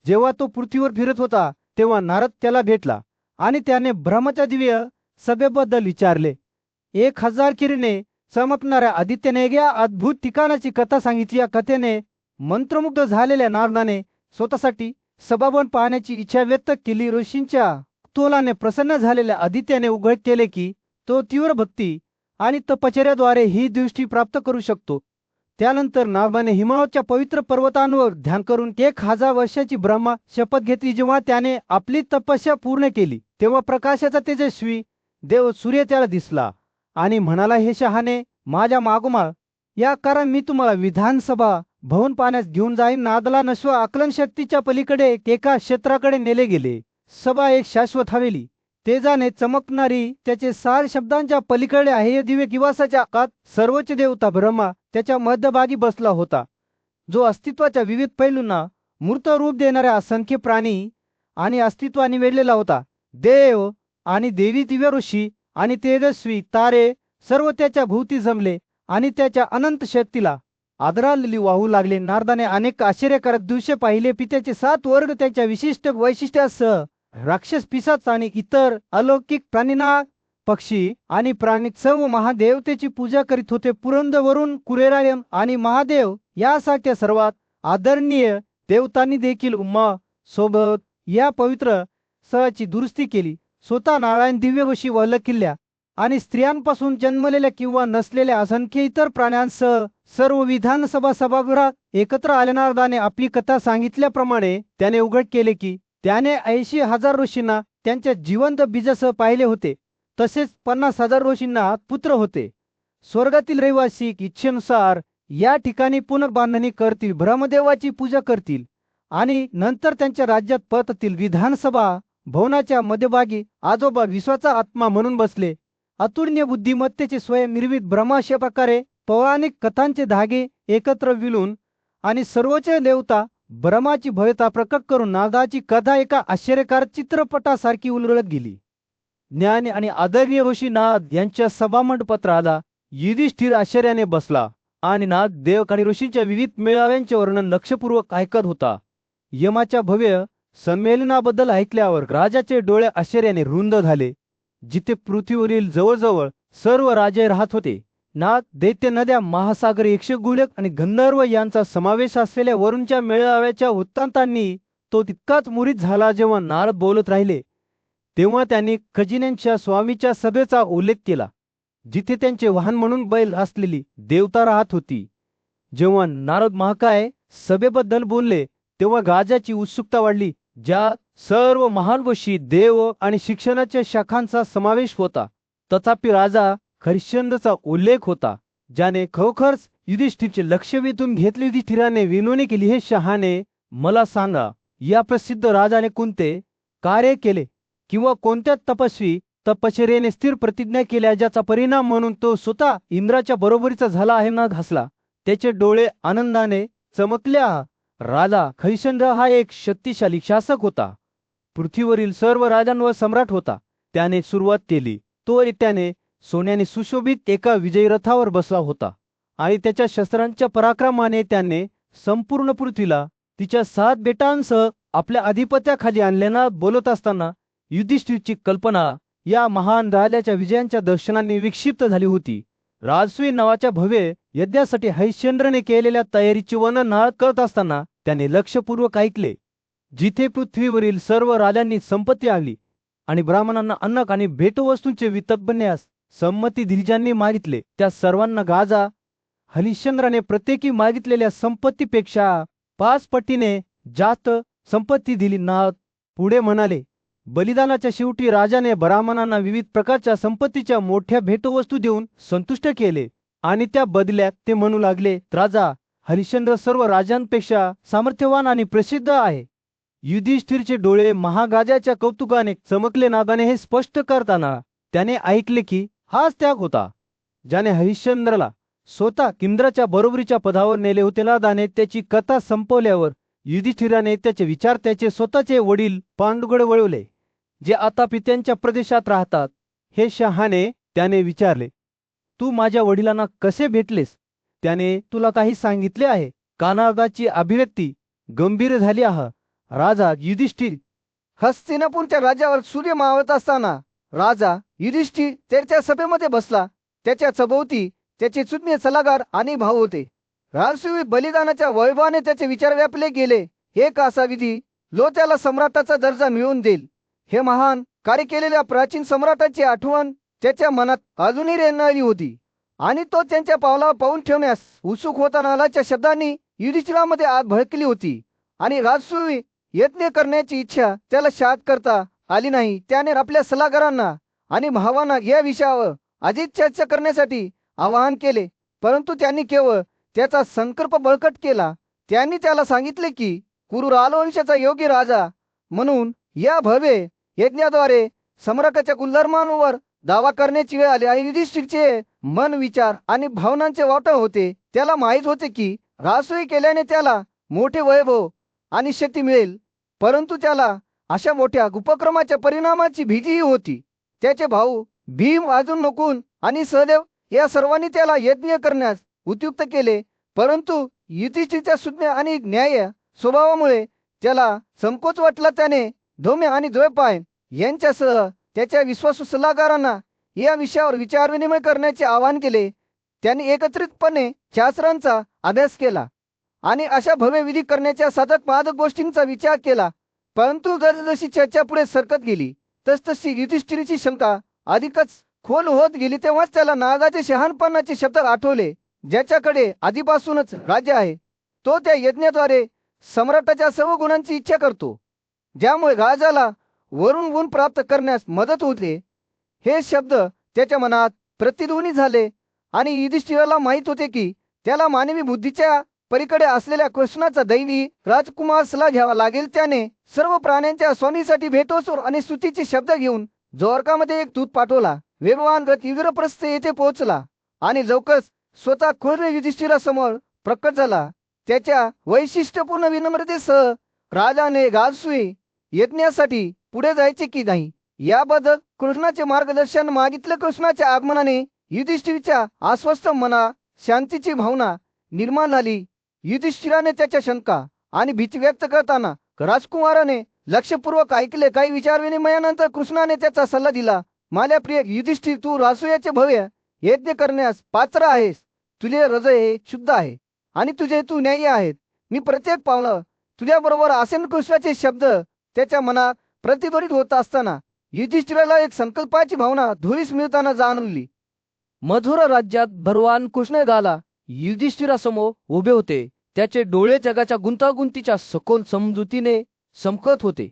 Speaker 1: जेव्हा तो पृथ्वीवर फिरत होता, तेव्हा नारद त्याला भेटला आणि त्याने ब्रह्माच्या दिव्य सभेबद्दल विचारले. 1000 किरणे चमकणाऱ्या आदित्यने या अद्भुत ठिकाणाची कथा सांगितली. या कथेने मंत्रमुग्ध झालेल्या नारदाने स्वतःसाठी सभाभवन पाहण्याची इच्छा व्यक्त केली. ऋषींच्या कुतूहलाने प्रसन्न झालेल्या आदित्याने उघड केले की तो तीव्र भक्ती आणि तपश्चर्याद्वारे ही दृष्टी प्राप्त करू शकतो. त्यानंतर नारदाने हिमालयाच्या पवित्र पर्वतांवर ध्यान करून 1000 वर्षाची ब्रह्मा शपथ घेतली. जेव्हा त्याने आपली तपस्या पूर्ण केली, तेव्हा प्रकाशाचा तेजस्वी देव सूर्य त्याला दिसला आणि म्हणाला, हे शहाणे, माझ्या मागोमाग या, कारण मी तुम्हाला विधानसभा भवन पाहण्यास घेऊन जाईन. नारदाला नश्व आकलन शक्तीच्या पलीकडे एका क्षेत्राकडे नेले गेले. सभा एक शाश्वत हवेली, तेजाने चमकणारी, त्याचे सार शब्दांच्या पलीकडे आहे. या दिव्य निवासाच्या आत सर्वोच्च देवता ब्रह्मा त्याच्या मध्यभागी बसला होता, जो अस्तित्वाच्या विविध पैलूंना मूर्त रूप देणाऱ्या असंख्य प्राणी आणि अस्तित्वाने वेढलेला होता. देव आणि देवी, दिव्य ऋषी आणि तेजस्वी तारे सर्व त्याच्या भोवती जमले आणि त्याच्या अनंत शक्तीला आदरांजली वाहू लागले. नारदाने अनेक आश्चर्यकारक दृश्य पाहिले. पित्याचे 7 वर्ग त्यांच्या विशिष्ट वैशिष्ट्यासह राक्षस, पिशाच आणि इतर अलौकिक प्राणीना, पक्षी आणि प्राणी सर्व महादेवतेची पूजा करीत होते. पुरंदर, वरुण, कुबेरायन आणि महादेव यासारख्या सर्वात आदरणीय देवतांनी देखील उमा सोबत या पवित्र
Speaker 3: सहाची दुरुस्ती केली. स्वतः नारायण दिव्यवशी वल्लभ किल्ल्या आणि स्त्रियांपासून जन्मलेल्या किंवा नसलेल्या असंख्य इतर प्राण्यांसह सर्व विधानसभा सभागृहात एकत्र आल्या नारदाने आपली कथा सांगितल्याप्रमाणे त्याने उघड केले की त्याने 80,000 ऋषींना त्यांच्या जिवंत बीजासह पाहिले होते. तसेच 50,000 ऋषींना पुत्र होते. स्वर्गातील रहिवासी इच्छेनुसार या ठिकाणी पुनर्बांधणी करतील, ब्रह्मदेवाची पूजा करतील आणि नंतर त्यांच्या राज्यात परततील. विधानसभा भवनाच्या मध्यभागी आजोबा विश्वाचा आत्मा म्हणून बसले. अतुलनीय बुद्धिमत्तेचे स्वयं निर्मित ब्रह्मा अशा प्रकारे पौराणिक कथांचे धागे एकत्र विलून आणि सर्वोच्च देवता ब्रह्माची भव्यता प्रकट करून नारदाची कथा एका आश्चर्यकारक चित्रपटासारखी उलगडत गेली. ज्ञानी आणि आदरणीय ऋषी नारद यांच्या सभामंडपात राजा युधिष्ठिर आश्चर्याने बसला आणि नारद देव आणि ऋषींच्या विविध मेळाव्यांचे वर्णन लक्षपूर्वक ऐकत होता. यमाच्या भव्य संमेलनाबद्दल ऐकल्यावर राजाचे डोळे आश्चर्याने रुंद झाले. जिथे पृथ्वीवरील जवळजवळ सर्व राजे राहत होते, नाग, दैत्य, नद्या, महासागर, यक्षगुळक आणि गंधर्व यांचा समावेश असलेल्या वरूनच्या मेळाव्याच्या वृत्तांतांनी तो तितकाच मोहित झाला. जेव्हा नारद बोलत राहिले तेव्हा त्यांनी खजिन्यांच्या स्वामीच्या सभेचा उल्लेख केला, जिथे त्यांचे वाहन म्हणून बैल असलेली देवता राहत होती. जेव्हा नारद महाकाय सभेबद्दल बोलले तेव्हा राजाची उत्सुकता वाढली, ज्यात सर्व महान ऋषी, देव आणि शिक्षणाच्या शाखांचा समावेश होता. तथापि राजा हरिश्चंद्रचा उल्लेख होता, ज्याने खरोखरच युधिष्ठिरचे लक्ष वेधून घेतले. युधिष्ठिराने विनवणी केली, हे शहाणे, मला सांगा, या प्रसिद्ध राजाने कोणते कार्य केले किंवा कोणत्या तपस्वी तपश्चर्येने स्थिर प्रतिज्ञा केल्या, ज्याचा परिणाम म्हणून तो स्वतः इंद्राच्या बरोबरीचा झाला आहे. ना घासला. त्याचे डोळे आनंदाने चमकल्या. राजा हरिश्चंद्र हा एक शक्तिशाली शासक होता. पृथ्वीवरील सर्व राजांवर सम्राट होता. त्याने सुरुवात केली तो त्याने सोन्याने सुशोभित एका विजयी रथावर बसला होता आणि त्याच्या शस्त्रांच्या पराक्रमाने त्याने संपूर्ण पृथ्वीला तिच्या 7 बेटांसह आपल्या अधिपत्याखाली आणल्याना. बोलत असताना युधिष्ठिरची कल्पना या महान राजाच्या विजयांच्या दर्शनाने विक्षिप्त झाली होती. राजसूय नावाच्या भव्य यज्ञासाठी हरिश्चंद्रने केलेल्या तयारीचे वर्णन करत असताना त्याने लक्षपूर्वक ऐकले. जिथे पृथ्वीवरील सर्व राजांनी संपत्ती आणली आणि ब्राह्मणांना अन्न आणि भेटवस्तूंचे वितरण करण्यास संमती दिली, ज्यांनी मागितले त्या सर्वांना राजा हरिश्चंद्राने प्रत्येकी मागितलेल्या संपत्तीपेक्षा 5 पटीने जास्त संपत्ती दिली. नारद पुढे म्हणाले, बलिदानाच्या शेवटी राजाने ब्राह्मणांना विविध प्रकारच्या संपत्तीच्या मोठ्या भेटवस्तू देऊन संतुष्ट केले आणि त्या बदल्यात ते म्हणू लागले, राजा हरिश्चंद्र सर्व राजांपेक्षा सामर्थ्यवान आणि प्रसिद्ध आहे. युधिष्ठिरचे डोळे महाराजाच्या कौतुकाने चमकले. नारदाने हे स्पष्ट करताना त्याने ऐकले की हाच त्याग होता ज्याने हरिश्चंद्रला स्वतः इंद्राच्या बरोबरीच्या पदावर नेले होते. नारदाने त्याची कथा संपवल्यावर युधिष्ठिराने त्याचे विचार त्याचे स्वतःचे वडील पांडूकडे वळवले, जे आता पित्यांच्या प्रदेशात राहतात. हे शहाणे, त्याने विचारले, तू माझ्या वडिलांना कसे भेटलेस? त्याने तुला काही सांगितले आहे का? नारदाची अभिव्यक्ती गंभीर झाली आहे. राजा युधिष्ठिर
Speaker 1: हस्तिनापूरच्या राज्यावर सूर्य मावळत असताना राजा युधिष्ठिर त्याच्या सभेमध्ये बसला. त्याच्या सभोवती त्याचे सुज्ञ सल्लागार आणि भाऊ होते. राजसूय बलिदानाच्या वैभवाने त्याचे विचार व्यापले गेले. एक असा विधी लो त्याला सम्राटाचा दर्जा मिळवून देईल. हे महान कार्य केलेल्या प्राचीन सम्राटाची आठवण त्याच्या मनात अजूनही रेंगाळली होती आणि तो त्यांच्या पावलावर पाऊल ठेवण्यास उत्सुक होता. नालाच्या शब्दांनी युधिष्ठिरामध्ये आग भडकली होती आणि राजसूय यज्ञ करण्याची इच्छा त्याला शांत करता आली नाही. त्याने आपल्या सल्लागारांना आणि भावांना या विषयावर अधिक चर्चा करण्यासाठी आवाहन केले, परंतु त्यांनी केवळ त्याचा संकल्प बळकट केला. त्यांनी त्याला सांगितले की कुरु राजवंशाचा योग्य राजा म्हणून या भव्य यज्ञाद्वारे सम्राटाच्या गुणधर्मांवर दावा करण्याची वेळ आली आहे. युधिष्ठिरचे मन, विचार आणि भावनांचे वाटप होते. त्याला माहीत होते की राजसूय केल्याने त्याला मोठे वैभव आणि शक्ती मिळेल, परंतु त्याला अशा मोठ्या उपक्रमाच्या परिणामाची भीतीही होती. त्याचे भाऊ भीम, अर्जुन, नकुल आणि सहदेव या सर्वांनी त्याला यज्ञ करण्यास उद्युक्त केले, परंतु युधिष्ठिरच्या सुज्ञ आणि न्याय स्वभावामुळे त्याला संकोच वाटला. त्याने धौम्य आणि द्वैपायन यांच्यासह त्याच्या विश्वासू सल्लागारांना या विषयावर विचारविनिमय करण्याचे आवाहन केले. त्यांनी एकत्रितपणे शास्त्रांचा अभ्यास केला आणि अशा भव्य विधी करण्याच्या साधक बाधक गोष्टींचा विचार केला, परंतु जसजशी चर्चा पुढे सरकत गेली तसतशी युधिष्ठिराची शंका अधिकच खोल होत गेली. तेव्हाच त्याला नागाचे शहाणपणाचे शब्द आठवले, ज्याच्याकडे आधीपासूनच राज्य आहे. तो त्या यज्ञाद्वारे सम्राटाच्या सर्व गुणांची इच्छा करतो, ज्यामुळे राजाला वरून गुण प्राप्त करण्यास मदत होते. हे शब्द त्याच्या मनात प्रतिध्वनी झाले आणि युधिष्ठिराला माहित होते की त्याला मानवी बुद्धीच्या पलीकडे असलेल्या कृष्णाचा दैवी राजकुमारसला घ्यावा लागेल. त्याने सर्व प्राण्यांच्या स्वामीसाठी भेटवस्तू आणि स्तुतीचे शब्द घेऊन द्वारकामध्ये एक दूत पाठवला. वेगवान रथ इंद्रप्रस्थ येथे पोहोचला आणि लवकरच स्वतः खुद्द युधिष्ठिरासमोर प्रकट झाला. त्याच्या वैशिष्ट्यपूर्ण विनम्रतेसह राजाने राजसूय यज्ञासाठी पुढे जायचे की नाही याबद्दल कृष्णाचे मार्गदर्शन मागितले. कृष्णाच्या आगमनाने युधिष्ठिराच्या अस्वस्थ मनात शांतीची भावना निर्माण झाली. युधिष्ठिराने त्याच्या शंका आणि भीती व्यक्त करताना राजकुमाराने लक्षपूर्वक ऐकले. काही विचारविनिमयानंतर कृष्णाने त्याचा सल्ला दिला. माझ्या प्रिय युधिष्ठिर, तू राजसूयाचे भव्य यज्ञ करण्यास पात्र आहेस. तुझे हृदय हे शुद्ध आहे आणि तुझे हेतू न्याय्य आहेत. मी प्रत्येक पावलं तुझ्या बरोबर असेन. कृष्णाचे शब्द त्याच्या मनात प्रतिध्वनित होत असताना युधिष्ठिराला एक संकल्पाची भावना धुळीस मिळताना जाणवली.
Speaker 2: मधुर राज्यात भगवान कृष्ण गाला युधिष्ठिरासमोर उभे होते. त्याचे डोळे जगाच्या गुंतागुंतीच्या सखोल समजुतीने चमकत होते.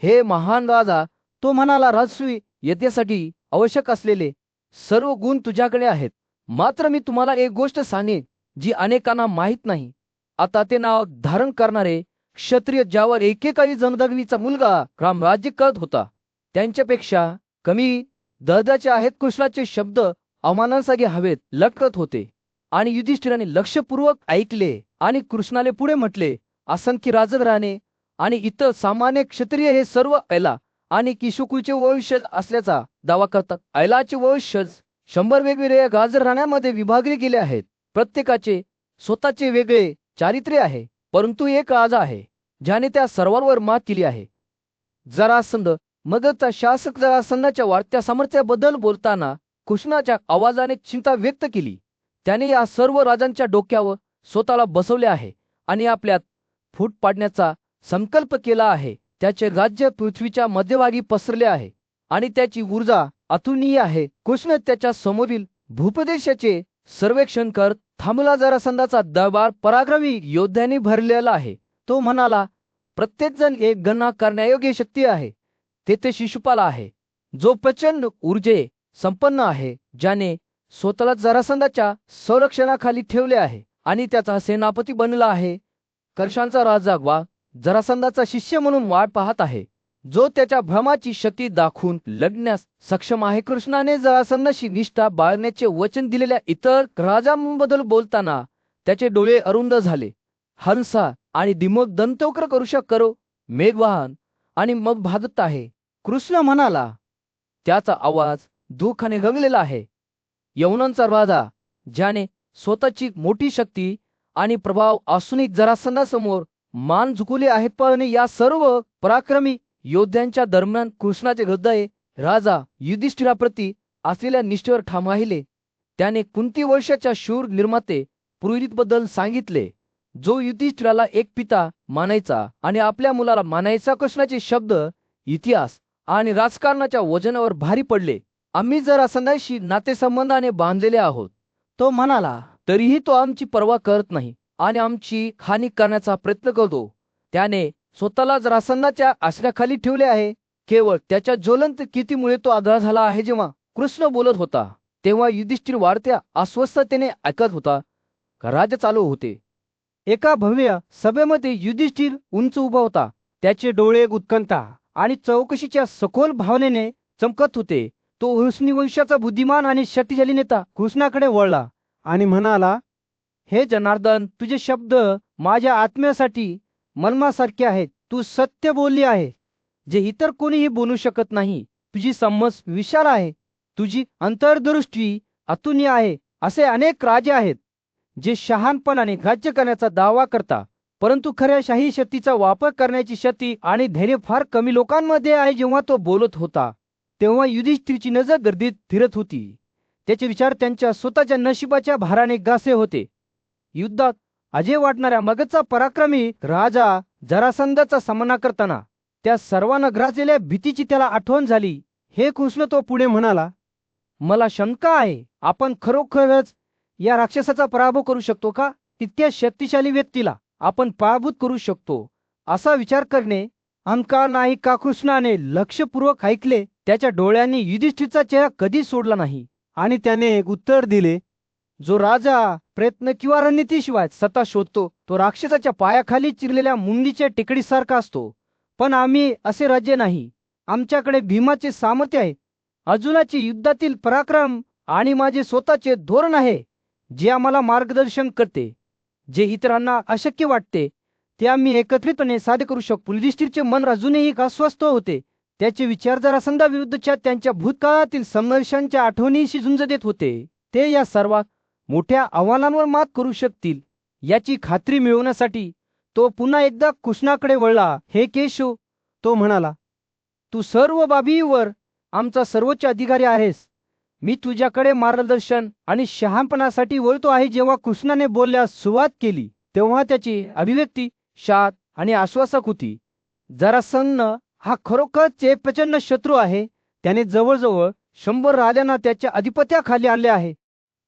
Speaker 2: हे महान राजा,
Speaker 3: तो म्हणाला,
Speaker 2: राजसूय यज्ञासाठी आवश्यक असलेले सर्व गुण तुझ्याकडे आहेत. मात्र मी तुम्हाला एक गोष्ट सांगेन जी अनेकांना माहीत नाही. आता ते नाव धारण करणारे क्षत्रिय, ज्यावर एकेकाळी जमदग्नीचा मुलगा राम राज्य करत होता, त्यांच्यापेक्षा कमी दर्जाचे आहेत. कृष्णाचे शब्द अवमानासाठी हवेत लटकत होते आणि युधिष्ठिराने लक्षपूर्वक ऐकले आणि कृष्णाने पुढे म्हटले, असंख्य राजघराणे आणि इतर सामान्य क्षत्रिय हे सर्व ऐला आणि किशकुलचे वंशज असल्याचा दावा करतात. ऐलाचे वंशज 100 वेगवेगळ्या राजघराण्यांमध्ये विभागले गेले आहेत. प्रत्येकाचे स्वतःचे वेगळे चारित्र्य आहे, परंतु एक राजा आहे ज्याने त्या सर्वांवर मात केली आहे. जरासंध मगधचा शासक जरासंधाच्या वाढत्या सामर्थ्याबद्दल बोलताना कृष्णाच्या आवाजाने चिंता व्यक्त केली. त्याने या सर्व राजांच्या डोक्यावर स्वतःला बसवले आहे आणि आपल्यात फूट पाडण्याचा संकल्प केला आहे. त्याचे राज्य पृथ्वीच्या मध्यभागी पसरले आहे आणि त्याची ऊर्जा अतुलनीय आहे. कृष्ण त्याच्या समोरील भूप्रदेशाचे सर्वेक्षण करत थांबला. जरासंधाचा दरबार पराक्रमी योद्ध्यांनी भरलेला आहे.
Speaker 3: तो म्हणाला,
Speaker 2: प्रत्येकजण एक गणना करण्यायोग्य शक्ती आहे. तेथे शिशुपाल आहे, जो प्रचंड ऊर्जे संपन्न आहे, ज्याने स्वतःला जरासंधाच्या संरक्षणाखाली ठेवले आहे आणि त्याचा सेनापती बनला आहे. कर्षांचा राजा वा जरासंधाचा शिष्य म्हणून वाट पाहत आहे, जो त्याच्या भ्रमाची शक्ती दाखवून लढण्यास सक्षम आहे. कृष्णाने जरासंधाशी निष्ठा बाळगण्याचे वचन दिलेल्या इतर राजांबद्दल बोलताना त्याचे डोळे अरुंद झाले. हंसा आणि दिमक दंतवक्र करू करो मेघवाहन आणि मग भागत आहे.
Speaker 3: कृष्ण म्हणाला,
Speaker 2: त्याचा आवाज दुःखाने गंगलेला आहे. यवनांचा राजा, ज्याने स्वतःची मोठी शक्ती आणि प्रभाव असूनही जरासंधासमोर मान झुकवले आहेत. पण या सर्व पराक्रमी योद्ध्यांच्या दरम्यान कृष्णाचे हृदय राजा युधिष्ठिराप्रती असलेल्या निष्ठेवर ठाम राहिले. त्याने कुंती वर्षाच्या शूर निर्माते पुरोहितबद्दल सांगितले, जो युधिष्ठिराला एक पिता मानायचा आणि आपल्या मुलाला मानायचा. कृष्णाचे शब्द इतिहास आणि राजकारणाच्या वजनावर भारी पडले. आम्ही जरासंधाशी नातेसंबंधाने बांधलेले आहोत.
Speaker 3: तो म्हणाला,
Speaker 2: तरीही तो आमची पर्वा करत नाही आणि आमची हानी करण्याचा प्रयत्न करतो. त्याने स्वतःला जरासंधाच्या आश्रयाखाली ठेवले आहे. केवळ त्याच्या ज्वलंत कीर्तीमुळे तो आग्रह झाला आहे. जेव्हा कृष्ण बोलत होता तेव्हा युधिष्ठिर वाढत्या अस्वस्थतेने ऐकत होता. राज्य चालू होते.
Speaker 3: एका भव्य सभेमध्ये युधिष्ठिर उंच उभा होता. त्याचे डोळे उत्कंठा आणि चौकशीच्या सखोल भावनेने चमकत होते. तो वंशाचा बुद्धिमान आणि शक्तिशाली नेता कृष्णाकडे वळला आणि म्हणाला,
Speaker 2: हे जनार्दन,
Speaker 3: तुझे शब्द माझ्या आत्म्यासाठी मलमासारखे आहेत. तू सत्य बोलली आहे, जे इतर कोणीही बोलू शकत नाही. तुझी समज विशाल आहे, तुझी अंतर्दृष्टी अतुलनीय आहे. असे अनेक राजे आहेत जे शहाणपणाने राज्य करण्याचा दावा करतात, परंतु खऱ्या शाही शक्तीचा वापर करण्याची शक्ती आणि धैर्य फार कमी लोकांमध्ये आहे. जेव्हा तो बोलत होता तेव्हा युधिष्ठिरची नजर गर्दीत फिरत होती. त्याचे विचार त्यांच्या स्वतःच्या नशिबाच्या भाराने गासे होते. युद्धात अजय वाटणाऱ्या मगधचा पराक्रमी राजा जरासंधाचा सामना करताना त्या सर्वांना ग्रासलेल्या भीतीची त्याला आठवण झाली. हे कृष्ण, तो पुढे म्हणाला,
Speaker 2: मला शंका आहे,
Speaker 3: आपण खरोखरच या राक्षसाचा पराभव करू शकतो का? तितक्या शक्तिशाली व्यक्तीला आपण पराभूत करू शकतो असा विचार करणे आमका नाही का? कृष्णाने लक्षपूर्वक ऐकले. त्याच्या डोळ्यांनी युधिष्ठिरचा चेहरा कधीच सोडला नाही आणि त्याने एक उत्तर दिले, जो राजा प्रयत्न किंवा रणनीतीशिवाय सत्ता शोधतो तो राक्षसाच्या पायाखाली चिरलेल्या मुंगीच्या टेकडीसारखा असतो. पण आम्ही असे राज्य नाही. आमच्याकडे भीमाचे सामर्थ्य आहे, अर्जुनाचे युद्धातील पराक्रम आणि माझे स्वतःचे धोरण आहे, जे आम्हाला मार्गदर्शन करते. जे इतरांना अशक्य वाटते ते आम्ही एकत्रितपणे साध्य करू शकतो. युधिष्ठिरचे मन अजूनही अस्वस्थ होते. त्याचे विचार जरासंधाविरुद्धच्या त्यांच्या भूतकाळातील संघर्षांच्या आठवणीशी झुंज देत होते. ते या सर्वात मोठ्या आव्हानांवर मात करू शकतील याची खात्री मिळवण्यासाठी तो पुन्हा एकदा कृष्णाकडे वळला. हे केशव, तो म्हणाला, तू सर्व बाबीवर आमचा सर्वोच्च अधिकारी आहेस. मी तुझ्याकडे मार्गदर्शन आणि शहाणपणासाठी वळतो आहे. जेव्हा कृष्णाने बोलण्यास सुरुवात केली तेव्हा त्याची अभिव्यक्ती शांत आणि आश्वासक होती. जरासंध हा खरोखरच एक प्रचंड शत्रू आहे. त्याने जवळजवळ 100 राजांना त्याच्या अधिपत्याखाली आणले आहे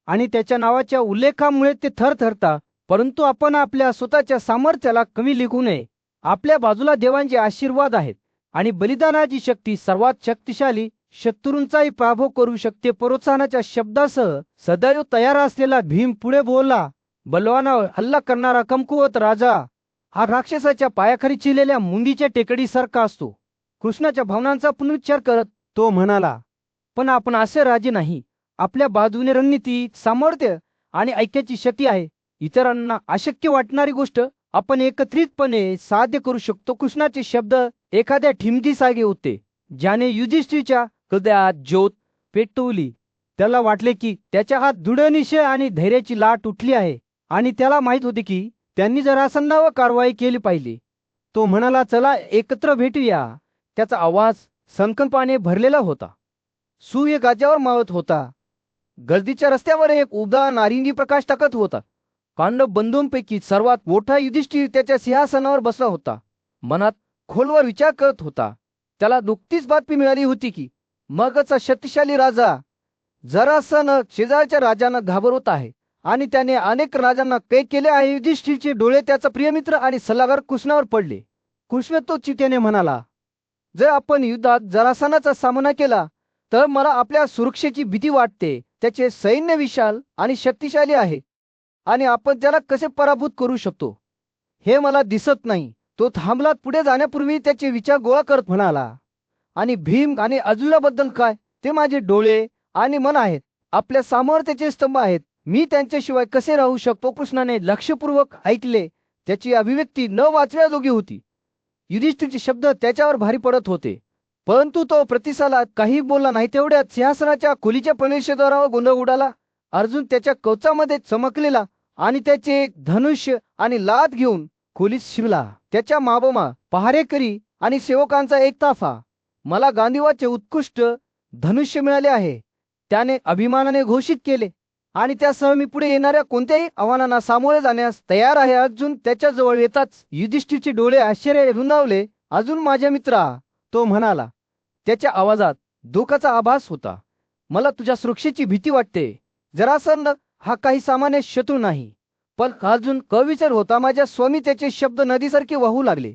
Speaker 3: आणि त्याच्या नावाच्या उल्लेखामुळे ते थरथरता. परंतु आपण आपल्या स्वतःच्या सामर्थ्याला कमी लेखू नये. आपल्या बाजूला देवांचे आशीर्वाद आहेत आणि बलिदानाची शक्ती सर्वात शक्तिशाली शत्रूंचाही पराभव करू शकते. प्रोत्साहनाच्या शब्दासह सदैव तयार असलेला भीम पुढे बोलला, बलवानावर हल्ला करणारा कमकुवत राजा हा राक्षसाच्या पायाखाली चिरलेल्या मुंगीच्या टेकडीसारखा असतो. कृष्णाच्या भावनांचा पुनरुच्चार करत तो म्हणाला, पण आपण असे राजे नाही. आपल्या बाजूने रणनीती, सामर्थ्य आणि ऐक्याची शक्ती आहे. इतरांना अशक्य वाटणारी गोष्ट आपण एकत्रितपणे साध्य करू शकतो. कृष्णाचे शब्द एखाद्या ठिणगीसारखे होते, ज्याने युधिष्ठिरच्या हृदयात ज्योत पेटवली. त्याला वाटले की त्याच्या हात दृढ निश्चय आणि धैर्याची लाट उठली आहे आणि त्याला माहित होते की त्यांनी जरासंधावर कारवाई केली पाहिजे. तो म्हणाला, चला एकत्र भेटूया.
Speaker 2: त्याचा आवाज संकल्पाने भरलेला होता.
Speaker 1: सूर्य गाजावर मावत होता. गर्दीच्या रस्त्यावर एक उबदा नारिंगी प्रकाश टाकत होता.
Speaker 2: पांडव बंधूंपैकी सर्वात
Speaker 1: मोठा युधिष्ठिर त्याच्या सिंहासनावर बसला होता.
Speaker 2: मनात
Speaker 1: खोलवर विचार करत होता. त्याला नुकतीच बातमी मिळाली होती की मगधचा शक्तिशाली राजा जरासंध शेजारच्या राजांना घाबरवत आहे आणि त्याने अनेक राजांना कैद केले आहे. युधिष्ठिरचे डोळे त्याचा प्रियमित्र आणि सल्लागार कृष्णावर पडले. कृष्ण तो चितेने म्हणाला, जर आपण युद्धात जरासंधाचा सामना केला तर मला आपल्या सुरक्षेची भीती वाटते. त्याचे सैन्य विशाल आणि शक्तिशाली आहे आणि आपण त्याला कसे पराभूत करू शकतो हे मला दिसत नाही. तो थांबला. पुढे जाण्यापूर्वी त्याचे विचार गोळा करत म्हणाला, आणि भीम आणि अर्जुनाबद्दल काय? ते माझे डोळे आणि मन आहेत, आपल्या सामर्थ्याचे स्तंभ आहेत. मी त्यांच्याशिवाय कसे राहू शकतो? कृष्णाने लक्षपूर्वक ऐकले. त्याची अभिव्यक्ती न वाचण्याजोगी होती. युधिष्ठिरचे शब्द त्याच्यावर भारी पडत होते, परंतु तो प्रतिसादात काही बोलला नाही. तेवढ्यात सिंहासनाच्या खोलीच्या प्रवेशद्वारावर गोंधळ उडाला. अर्जुन त्याच्या कवचामध्ये चमकलेला आणि त्याचे धनुष्य आणि लाद घेऊन खोलीत शिरला. त्याच्या मागोमाग पहारेकरी आणि सेवकांचा एक ताफा. मला गांधीवाचे उत्कृष्ट धनुष्य मिळाले आहे, त्याने अभिमानाने घोषित केले, आणि त्यासह मी पुढे येणाऱ्या कोणत्याही आव्हानांना सामोरे जाण्यास तयार आहे. अर्जुन त्याच्या जवळ येताच युधिष्ठिरचे डोळे आश्चर्याने रुंदावले. अजून माझ्या मित्रा, तो म्हणाला. त्याच्या आवाजात दुःखाचा आभास होता. मला तुझ्या सुरक्षेची भीती वाटते. जरासंध हा काही सामान्य शत्रू नाही. पण अर्जुन कविचर होता. माझ्या स्वामी त्याचे शब्द नदीसारखे वाहू लागले.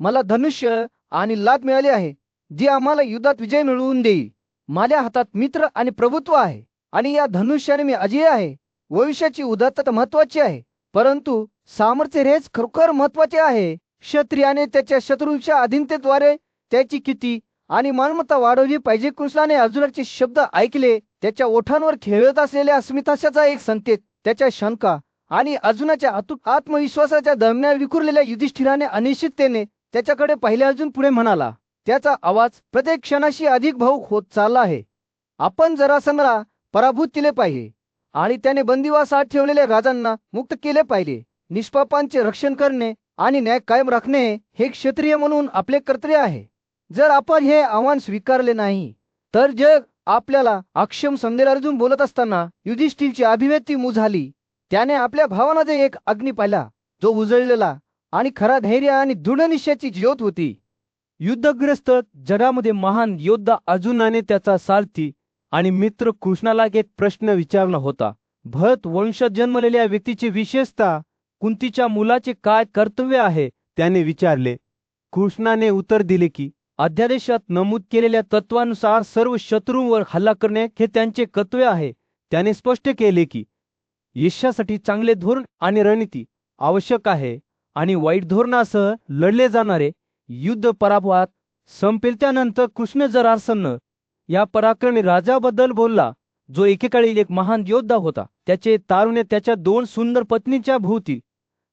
Speaker 1: मला धनुष्य आणि लाद मिळाले आहे, जी आम्हाला युद्धात विजय मिळवून देईल. माझ्या हातात मित्र आणि प्रभुत्व आहे आणि या धनुष्याने मी अजय आहे. भविष्याची उदात्तता महत्वाची आहे, परंतु सामर्थ्य हेच खरोखर महत्वाचे आहे. क्षत्रियाने त्याच्या शत्रूंच्या अधीनतेद्वारे त्याची कीर्ती आणि मालमत्ता वाढवली पाहिजे. कृष्णाने अर्जुनाचे शब्द ऐकले. त्याच्या ओठांवर खेळत असलेल्या अस्मिताशाचा एक संकेत. त्याच्या शंका आणि अर्जुनाच्या अतूट आत्मविश्वासाच्या दरम्यान विखुरलेल्या युधिष्ठिराने अनिश्चिततेने त्याच्याकडे पाहिले. अर्जुन पुढे म्हणाला, त्याचा आवाज प्रत्येक क्षणाशी अधिक भावुक होत चालला आहे. आपण जरासंधला पराभूत केले पाहिजे आणि त्याने बंदिवासात ठेवलेल्या राजांना मुक्त केले पाहिजे. निष्पापांचे रक्षण करणे आणि न्याय कायम राखणे हे क्षत्रिय म्हणून आपले कर्तव्य आहे. जर आपण हे आव्हान स्वीकारले नाही तर जग आपल्याला अक्षम समजेल. अर्जुन बोलत असताना युधिष्ठिरची अभिव्यक्ती मूक झाली. त्याने आपल्या भावामध्ये एक अग्नी पाहिला, जो उजळलेला आणि खरा धैर्य आणि दृढ निश्चयाची ज्योत होती.
Speaker 3: युद्धग्रस्त जगामध्ये महान योद्धा अर्जुनाने त्याचा सारथी आणि मित्र कृष्णाला एक प्रश्न विचारला होता. भरत वंशात जन्मलेल्या व्यक्तीची विशेषतः कुंतीच्या मुलाचे काय कर्तव्य आहे त्याने विचारले. कृष्णाने उत्तर दिले की अध्यादेशात नमूद केलेल्या तत्वानुसार सर्व शत्रूंवर हल्ला करणे हे त्यांचे कर्तव्य आहे. त्याने स्पष्ट केले की यशासाठी चांगले धोरण आणि रणनीती आवश्यक आहे आणि वाईट धोरणासह लढले जाणारे युद्ध पराभवात संपेल. त्यानंतर कृष्ण जरासंध या पराक्रमी राजाबद्दल बोलला, जो एकेकाळी एक महान योद्धा होता. त्याचे तारुण्य त्याच्या 2 सुंदर पत्नीच्या भोवती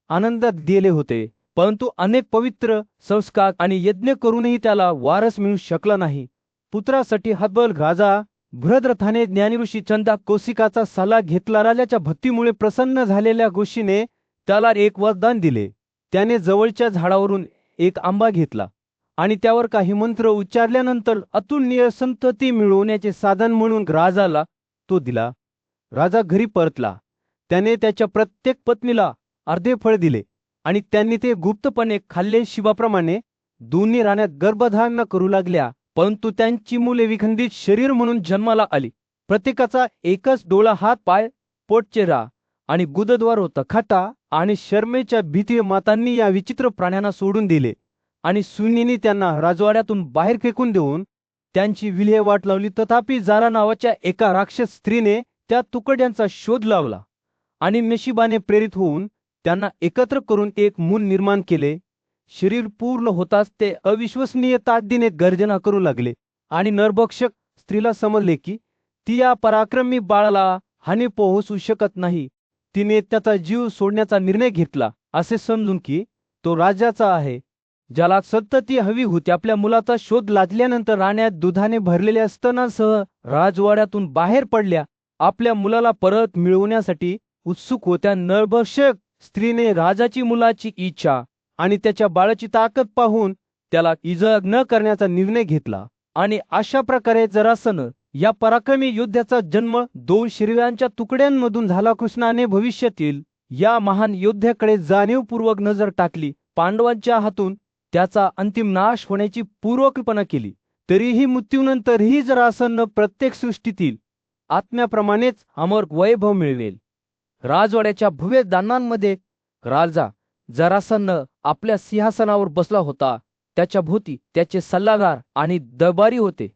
Speaker 3: आनंदात गेले होते, परंतु अनेक पवित्र संस्कार आणि यज्ञ करूनही त्याला वारस मिळू शकला नाही. पुत्रासाठी हतबल राजा बृहद्रथाने ज्ञानीऋषी चंदा कौशिकाचा सल्ला घेतला. राजाच्या भक्तीमुळे प्रसन्न झालेल्या ऋषीने त्याला एक वरदान दिले. त्याने जवळच्या झाडावरून एक आंबा घेतला आणि त्यावर काही मंत्र उच्चारल्यानंतर अतुलनीय संतती मिळवण्याचे साधन म्हणून राजाला तो दिला. राजा घरी परतला. त्याने त्याच्या प्रत्येक पत्नीला अर्धे फळ दिले आणि त्यांनी ते गुप्तपणे खाल्ले. शिवाप्रमाणे दोन्ही राण्या गर्भधारण करू लागल्या, परंतु त्यांची मुले विखंडित शरीर म्हणून जन्माला आली. प्रत्येकाचा एकच डोळा, हात, पाय, पोट, चेहरा आणि गुदद्वार होता. खाटा आणि शर्मेच्या भीतीने मातांनी या विचित्र प्राण्यांना सोडून दिले आणि सुनींनी त्यांना राजवाड्यातून बाहेर फेकून देऊन त्यांची विल्हेवाट लावली. तथापि जारा नावाच्या एका राक्षस स्त्रीने त्या तुकड्यांचा शोध लावला आणि नशिबाने प्रेरित होऊन त्यांना एकत्र करून एक मूल निर्माण केले. शरीर पूर्ण होताच ते अविश्वसनीय ताकदीने गर्जना करू लागले आणि नरभक्षक स्त्रीला समजले की ती या पराक्रमी बाळाला हानी पोहोचू शकत नाही. तिने त्याचा जीव सोडण्याचा निर्णय घेतला, असे समजून की तो राजाचा आहे, ज्याला संतती हवी होती. आपल्या मुलाचा शोध लागल्यानंतर राण्या दुधाने भरलेल्या स्तनांसह राजवाड्यातून बाहेर पडल्या. आपल्या मुलाला परत मिळवण्यासाठी उत्सुक होत्या. नरभक्षक स्त्रीने राजाची मुलाची इच्छा आणि त्याच्या बाळाची ताकद पाहून त्याला इजा न करण्याचा निर्णय घेतला आणि अशा प्रकारे जरासंध या पराक्रमी योद्ध्याचा जन्म 2 शरीरांच्या तुकड्यांमधून झाला. कृष्णाने भविष्यातील या महान योद्ध्याकडे जाणीवपूर्वक नजर टाकली. पांडवांच्या हातून त्याचा अंतिम नाश होण्याची पूर्वकल्पना केली. तरीही मृत्यूनंतरही जरासंध प्रत्येक सृष्टीतील आत्म्याप्रमाणेच अमर वैभव मिळवेल. राजवाड्याच्या भव्य दालनांमध्ये राजा जरासंध आपल्या सिंहासनावर बसला होता. त्याच्या भोवती त्याचे सल्लागार आणि दरबारी होते.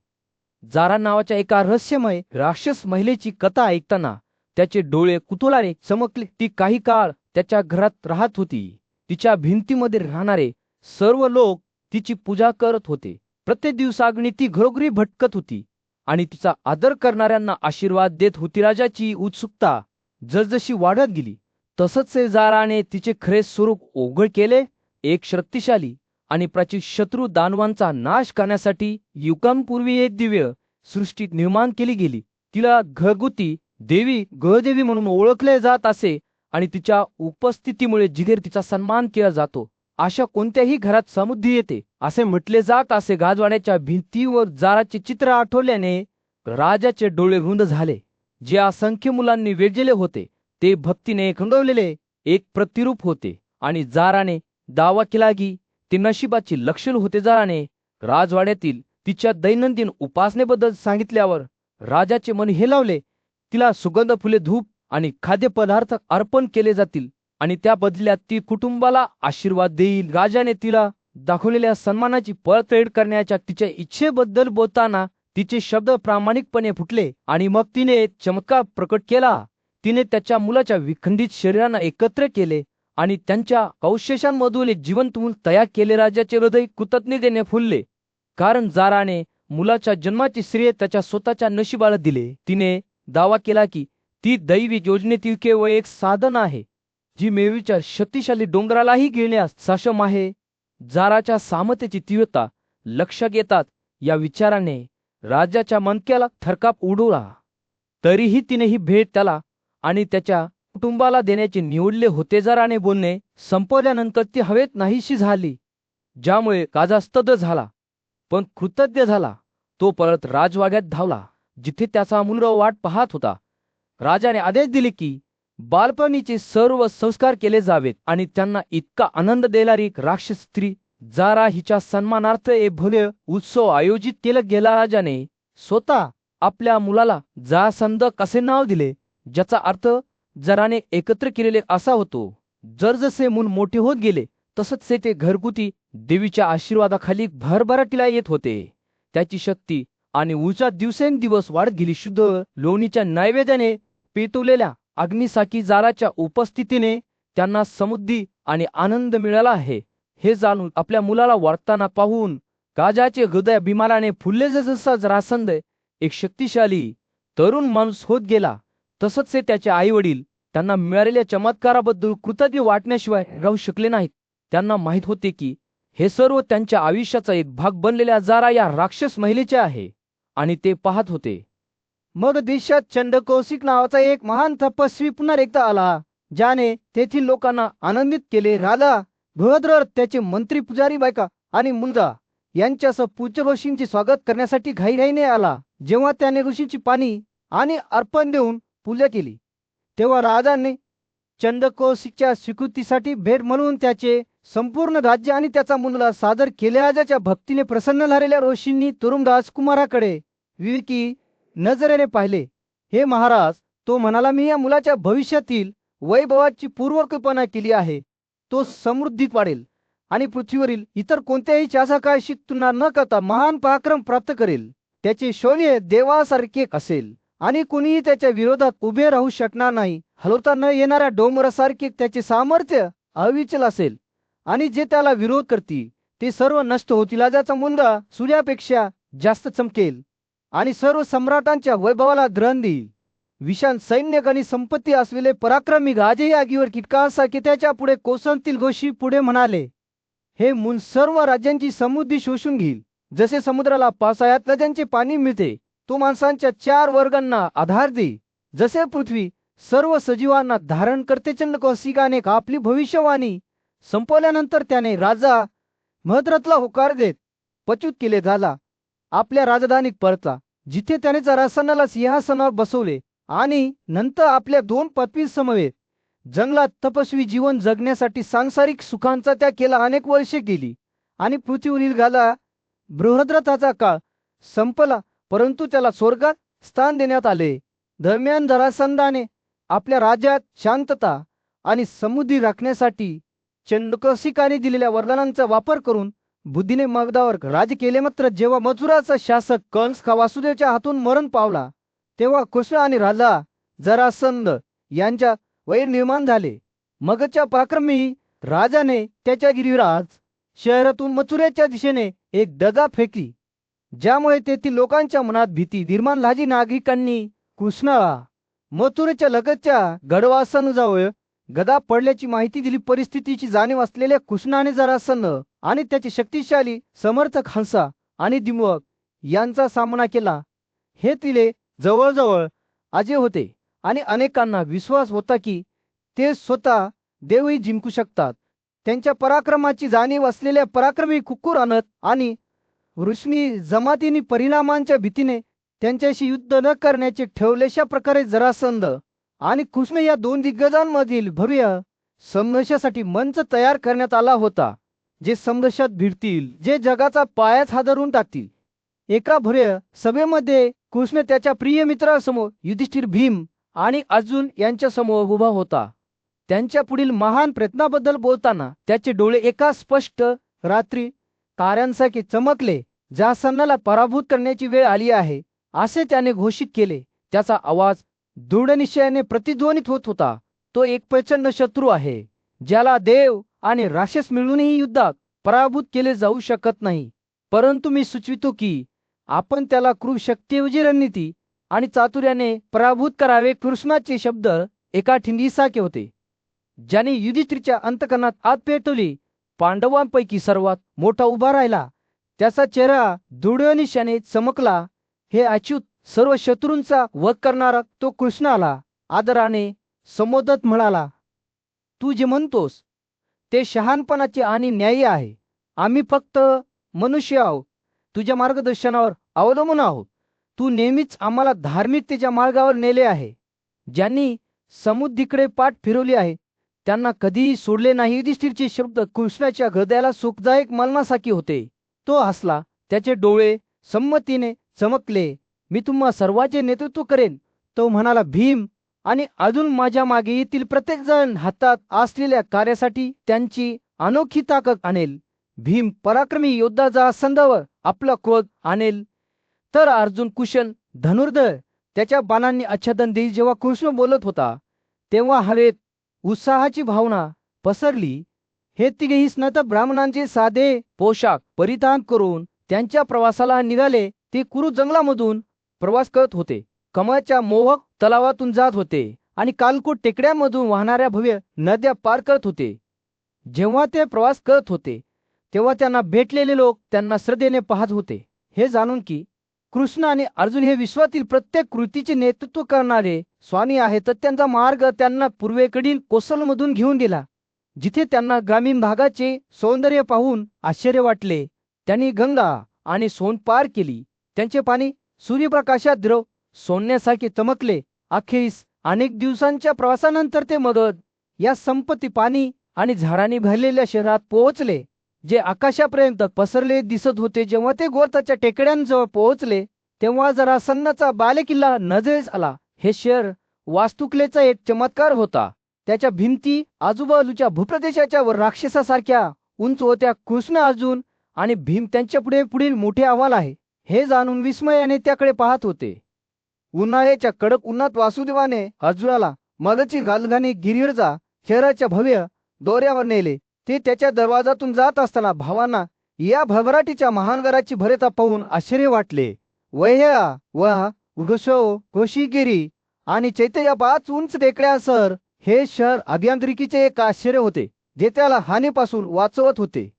Speaker 3: जारा नावाच्या एका रहस्यमय राक्षस महिलेची कथा ऐकताना त्याचे डोळे कुतूहलाने चमकले. ती काही काळ त्याच्या घरात राहत होती. तिच्या भिंतीमध्ये राहणारे सर्व लोक तिची पूजा करत होते. प्रत्येक दिवसागणी ती घरोघरी भटकत होती आणि तिचा आदर करणाऱ्यांना आशीर्वाद देत होती. राजाची उत्सुकता जसजशी वाढत गेली तसंच जाराने तिचे खरे स्वरूप उघड केले. एक शक्तिशाली आणि प्राचीन शत्रू दानवांचा नाश करण्यासाठी युगांपूर्वी एक दिव्य सृष्टी निर्माण केली गेली. तिला घरगुती देवी गहदेवी म्हणून ओळखले जात असे आणि तिच्या उपस्थितीमुळे जिगेर तिचा सन्मान केला जातो. अशा कोणत्याही घरात समृद्धी येते असे म्हटले जात असे. गाजवाड्याच्या भिंतीवर जाराचे चित्र आठवल्याने राजाचे डोळे रुंद झाले. जे असंख्य मुलांनी वेढलेले होते ते भक्तीने खंडवलेले एक प्रतिरूप होते आणि जाराने दावा केला की ते नशिबाचे लक्षण होते. जाराने राजवाड्यातील तिच्या दैनंदिन उपासनेबद्दल सांगितल्यावर राजाचे मन हेलावले. तिला सुगंध फुले, धूप आणि खाद्यपदार्थ अर्पण केले जातील आणि त्या बदल्यात ती कुटुंबाला आशीर्वाद देईल. राजाने तिला दाखवलेल्या सन्मानाची परतफेड करण्याच्या तिच्या इच्छेबद्दल बोलताना तिचे शब्द प्रामाणिकपणे फुटले आणि मग तिने एक चमत्कार प्रकट केला. तिने त्याच्या मुलाच्या विखंडित शरीरांना एकत्र केले आणि त्यांच्या अवशेषांमधून एक जिवंत मूल तयार केले. राजाचे हृदय कृतज्ञतेने फुलले, कारण जाराने मुलाच्या जन्माचे श्रेय त्याच्या स्वतःच्या नशिबाला दिले. तिने दावा केला की ती दैवी योजनेतील केवळ एक साधन आहे, जी मेरूच्या शक्तिशाली डोंगरालाही गिळण्यास सक्षम आहे. जाराच्या सामर्थ्याची तीव्रता लक्षात येतात या विचाराने राजाच्या मनक्याला थरकाप उडवला. तरीही तिने ही भेट त्याला आणि त्याच्या कुटुंबाला देण्याचे निवडले होते. जाराने बोलणे संपवल्यानंतर ती हवेत नाहीशी झाली, ज्यामुळे राजा स्तब्ध झाला पण कृतज्ञ झाला. तो परत राजवाड्यात धावला, जिथे त्याचा मुलगा वाट पाहत होता. राजाने आदेश दिले की बालपणीचे सर्व संस्कार केले जावेत आणि त्यांना इतका आनंद देणारी राक्षस स्त्री
Speaker 2: जारा हिच्या सन्मानार्थ एक भव्य उत्सव आयोजित केला गेला, ज्याने स्वतः आपल्या मुलाला जासंद कसे नाव दिले, ज्याचा अर्थ जराने एकत्र केलेले असा होतो. जसजसे मूल मोठे होत गेले तसच ते घरगुती देवीच्या आशीर्वादाखाली भरभराटीला येत होते. त्याची शक्ती आणि ऊर्जा दिवसेंदिवस वाढत गेली. शुद्ध लोणीच्या नैवेद्याने पेटवलेल्या अग्निसाखी जाराच्या उपस्थितीने त्यांना समृद्धी आणि आनंद मिळाला आहे हे जाणून आपल्या मुलाला वाढताना पाहून काजाचे हृदय अभिमानाने फुलले. जसा जरासंध एक शक्तिशाली तरुण माणूस होत गेला तसंच त्याचे आई वडील त्यांना मिळालेल्या चमत्काराबद्दल कृतज्ञ वाटण्याशिवाय राहू शकले नाहीत. त्यांना माहित होते की हे सर्व त्यांच्या आयुष्याचा एक भाग बनलेल्या जारा या राक्षस महिलेचे आहे आणि ते पाहत होते.
Speaker 3: मग देशात चंडकौशिक नावाचा एक महान तपस्वी पुन्हा एकदा आला, ज्याने तेथील लोकांना आनंदित केले. राजा बृहद्रथ, त्याचे मंत्री, पुजारी, बायका आणि मुलगा यांच्यासह पूज्य ऋषींचे स्वागत करण्यासाठी घाईघाईने आला. जेव्हा त्याने ऋषींची पाणी आणि अर्पण देऊन पूजा केली तेव्हा राजाने चंडकौशिकच्या स्वीकृतीसाठी भेट म्हणून त्याचे संपूर्ण राज्य आणि त्याचा मुलगा सादर केले. राजाच्या भक्तीने प्रसन्न झालेल्या ऋषींनी तरुण राजकुमाराकडे विवेकी नजरेने पाहिले. हे महाराज, तो म्हणाला, मी या मुलाच्या भविष्यातील वैभवाची पूर्वकल्पना केली आहे. तो समृद्धीत वाढेल आणि पृथ्वीवरील इतर कोणत्याही शासकाशी तुलना न करता महान पराक्रम प्राप्त करेल. त्याचे शौर्य देवासारखे असेल आणि कुणीही त्याच्या विरोधात उभे राहू शकणार नाही. हलवता न येणाऱ्या डोंगरासारखे त्याचे सामर्थ्य अविचल असेल आणि जे त्याला विरोध करतील ते सर्व नष्ट होतील. राजाचा मुलगा सूर्यापेक्षा जास्त चमकेल आणि सर्व सम्राटांच्या वैभवाला द्रहण देईल. विशाल सैन्य आणि संपत्ती असलेले पराक्रमी राजे आगीवर कीटकांसारखे त्याच्या पुढे कोसळतील. घोषी पुढे म्हणाले, हे मूल सर्व राज्यांची समृद्धी शोषून घेईल. जसे समुद्राला पावसाळ्यात नद्यांचे पाणी मिळते, तो माणसांच्या 4 वर्गांना आधार देईल. जसे पृथ्वी सर्व सजीवांना धारण करते. चंडकौशिकाने आपली भविष्यवाणी संपवल्यानंतर त्याने राजा बृहद्रथला होकार देत पच्युत केले. झाला आपल्या राजधानीत परतला, जिथे त्याने जरासंधाला सिंहासनावर बसवले आणि नंतर आपल्या 2 पत्नी समवेत जंगलात तपस्वी जीवन जगण्यासाठी सांसारिक सुखांचा त्याग केला. अनेक वर्षे गेली आणि पृथ्वीवरील गाला बृहद्रथाचा काळ संपला, परंतु त्याला स्वर्गात स्थान देण्यात आले. दरम्यान जरासंधाने आपल्या राज्यात शांतता आणि समृद्धी राखण्यासाठी चंडकौशिकाने दिलेल्या वरदानांचा वापर करून बुद्धीने मगधावर राज्य केले. मात्र जेव्हा मथुराचा शासक कंस वासुदेवच्या हातून मरण पावला तेव्हा कृष्ण आणि राजा जरासंध यांच्या वैर निर्माण झाले. मगधच्या पराक्रमी राजाने त्याच्या गिरिराज शहरातून मथुरेच्या दिशेने एक डगा फेकली, ज्यामुळे तेथील लोकांच्या मनात भीती निर्माण झाली. नागरिकांनी कृष्णाला मथुरेच्या लगतच्या गडवासानुजवळ गदा पडल्याची माहिती दिली. परिस्थितीची जाणीव असलेल्या कृष्णाने जरासंध आणि त्याचे शक्तिशाली समर्थक हंसा आणि दिमवक यांचा सामना केला. हे तिले जवळजवळ अजय होते आणि अनेकांना विश्वास होता की ते स्वतः देवही जिंकू शकतात. त्यांच्या पराक्रमाची जाणीव असलेल्या पराक्रमी कुक्कुर आणत आणि वृष्णी जमातींनी परिणामांच्या भीतीने त्यांच्याशी युद्ध न करण्याचे ठेवलेशा प्रकारे जरासंध आणि कृष्ण या 2 दिग्गजांमधील भव्य संघर्षासाठी मंच तयार करण्यात आला होता, जे संघर्षात भिडतील, जे जगाचा पायाच हादरून टाकतील. एका भव्य सभेमध्ये कृष्ण त्याच्या प्रिय मित्रासमोर युधिष्ठिर, भीम आणि अर्जुन यांच्या समोर उभा होता. त्यांच्या पुढील महान प्रयत्नाबद्दल बोलताना त्याचे डोळे एका स्पष्ट रात्री ताऱ्यांसारखे चमकले. जरासंधाला पराभूत करण्याची वेळ आली आहे असे त्याने घोषित केले. त्याचा आवाज दृढ निश्चयाने प्रतिध्वनित होत होता. तो एक प्रचंड शत्रू आहे, ज्याला देव आणि राक्षस मिळूनही युद्धात पराभूत केले जाऊ शकत नाही. परंतु मी सुचवितो की आपण त्याला क्रूर शक्तीऐवजी रणनीती आणि चातुर्याने पराभूत करावे. कृष्णाचे शब्द एका ठिणगीसारखे होते, ज्याने युधिष्ठिरच्या अंतकरणात आत पेटवली. पांडवांपैकी सर्वात मोठा उभा राहिला. त्याचा चेहरा दृढ निश्चयाने चमकला. हे अच्युत, सर्व शत्रूंचा वध करणारा तो कृष्ण आला. आदराने संबोधत म्हणाला, तू जे म्हणतोस ते शहाणपणाचे आणि न्यायी आहे. आम्ही फक्त मनुष्य आहोत, तुझ्या मार्गदर्शनावर अवलंबून आहोत. तू नेहमीच आम्हाला धार्मिकतेच्या मार्गावर नेले आहे. ज्यांनी समृद्धीकडे पाठ फिरवली आहे
Speaker 1: त्यांना कधीही सोडले नाही. युधिष्ठिरचे शब्द कृष्णाच्या हृदयाला सुखदायक मलनासारखे होते. तो हसला, त्याचे डोळे संमतीने चमकले. मी तुम्हा सर्वांचे नेतृत्व करेन. तो म्हणाला, भीम आणि अजून माझ्या मागे येथील प्रत्येक जण हातात असलेल्या कार्यासाठी त्यांची अनोखी ताकद आणेल. भीम पराक्रमी योद्धा जरासंधावर आपला क्रोध आणेल, तर अर्जुन कुशल धनुर्धर त्याच्या बाणांनी आच्छादन देईल. जेव्हा कृष्ण बोलत होता तेव्हा हवेत उत्साहाची भावना पसरली. हे तिघेही स्नत ब्राह्मणांचे साधे पोशाख परिधान करून त्यांच्या प्रवासाला निघाले. ते कुरु जंगलामधून प्रवास करत होते, कमळच्या मोहक तलावातून जात होते आणि कालकोट टेकड्यांमधून वाहणाऱ्या भव्य नद्या पार करत होते. जेव्हा ते प्रवास करत होते तेव्हा त्यांना भेटलेले लोक त्यांना श्रद्धेने पाहत होते. हे जाणून की कृष्ण आणि अर्जुन हे विश्वातील प्रत्येक कृतीचे नेतृत्व करणारे स्वामी आहेत, तर त्यांचा मार्ग त्यांना पूर्वेकडील कोसलमधून घेऊन गेला, जिथे त्यांना ग्रामीण भागाचे सौंदर्य पाहून आश्चर्य वाटले. त्यांनी गंगा आणि सोन पार केली. त्यांचे पाणी सूर्यप्रकाशात द्रव सोन्यासारखे चमकले. अखेरीस अनेक दिवसांच्या प्रवासानंतर ते मगध या संपत्ती, पाणी आणि झाडांनी भरलेल्या शहरात पोहोचले, जे आकाशापर्यंत पसरले दिसत होते. जेव्हा ते गोरताच्या टेकड्यांजवळ पोहोचले तेव्हा जरासंधाचा बालेकिल्ला नजरेस आला. हे शहर वास्तुकलेचा एक चमत्कार होता. त्याच्या भिंती आजूबाजूच्या भूप्रदेशाच्या वर राक्षसासारख्या उंच होत्या. कृष्ण, अर्जुन आणि भीम त्यांच्या पुढील मोठे आव्हान आहे हे जाणून विस्मयाने त्याकडे पाहत होते. उन्हाळ्याच्या कडक उन्हात वासुदेवाने अर्जुनाला मगधची राजधानी गिरिरजा शहराच्या भव्य दौऱ्यावर नेले. ते त्याच्या दरवाजातून जात असताना भावांना या भरभराटीच्या महानगराची भरेता पाहून आश्चर्य वाटले. वह्या व घोषो घोशीगिरी आणि चैत्य या 5 उंच टेकड्यांसह हे शहर अभियांत्रिकीचे एक आश्चर्य होते, जे त्याला हानीपासून वाचवत होते.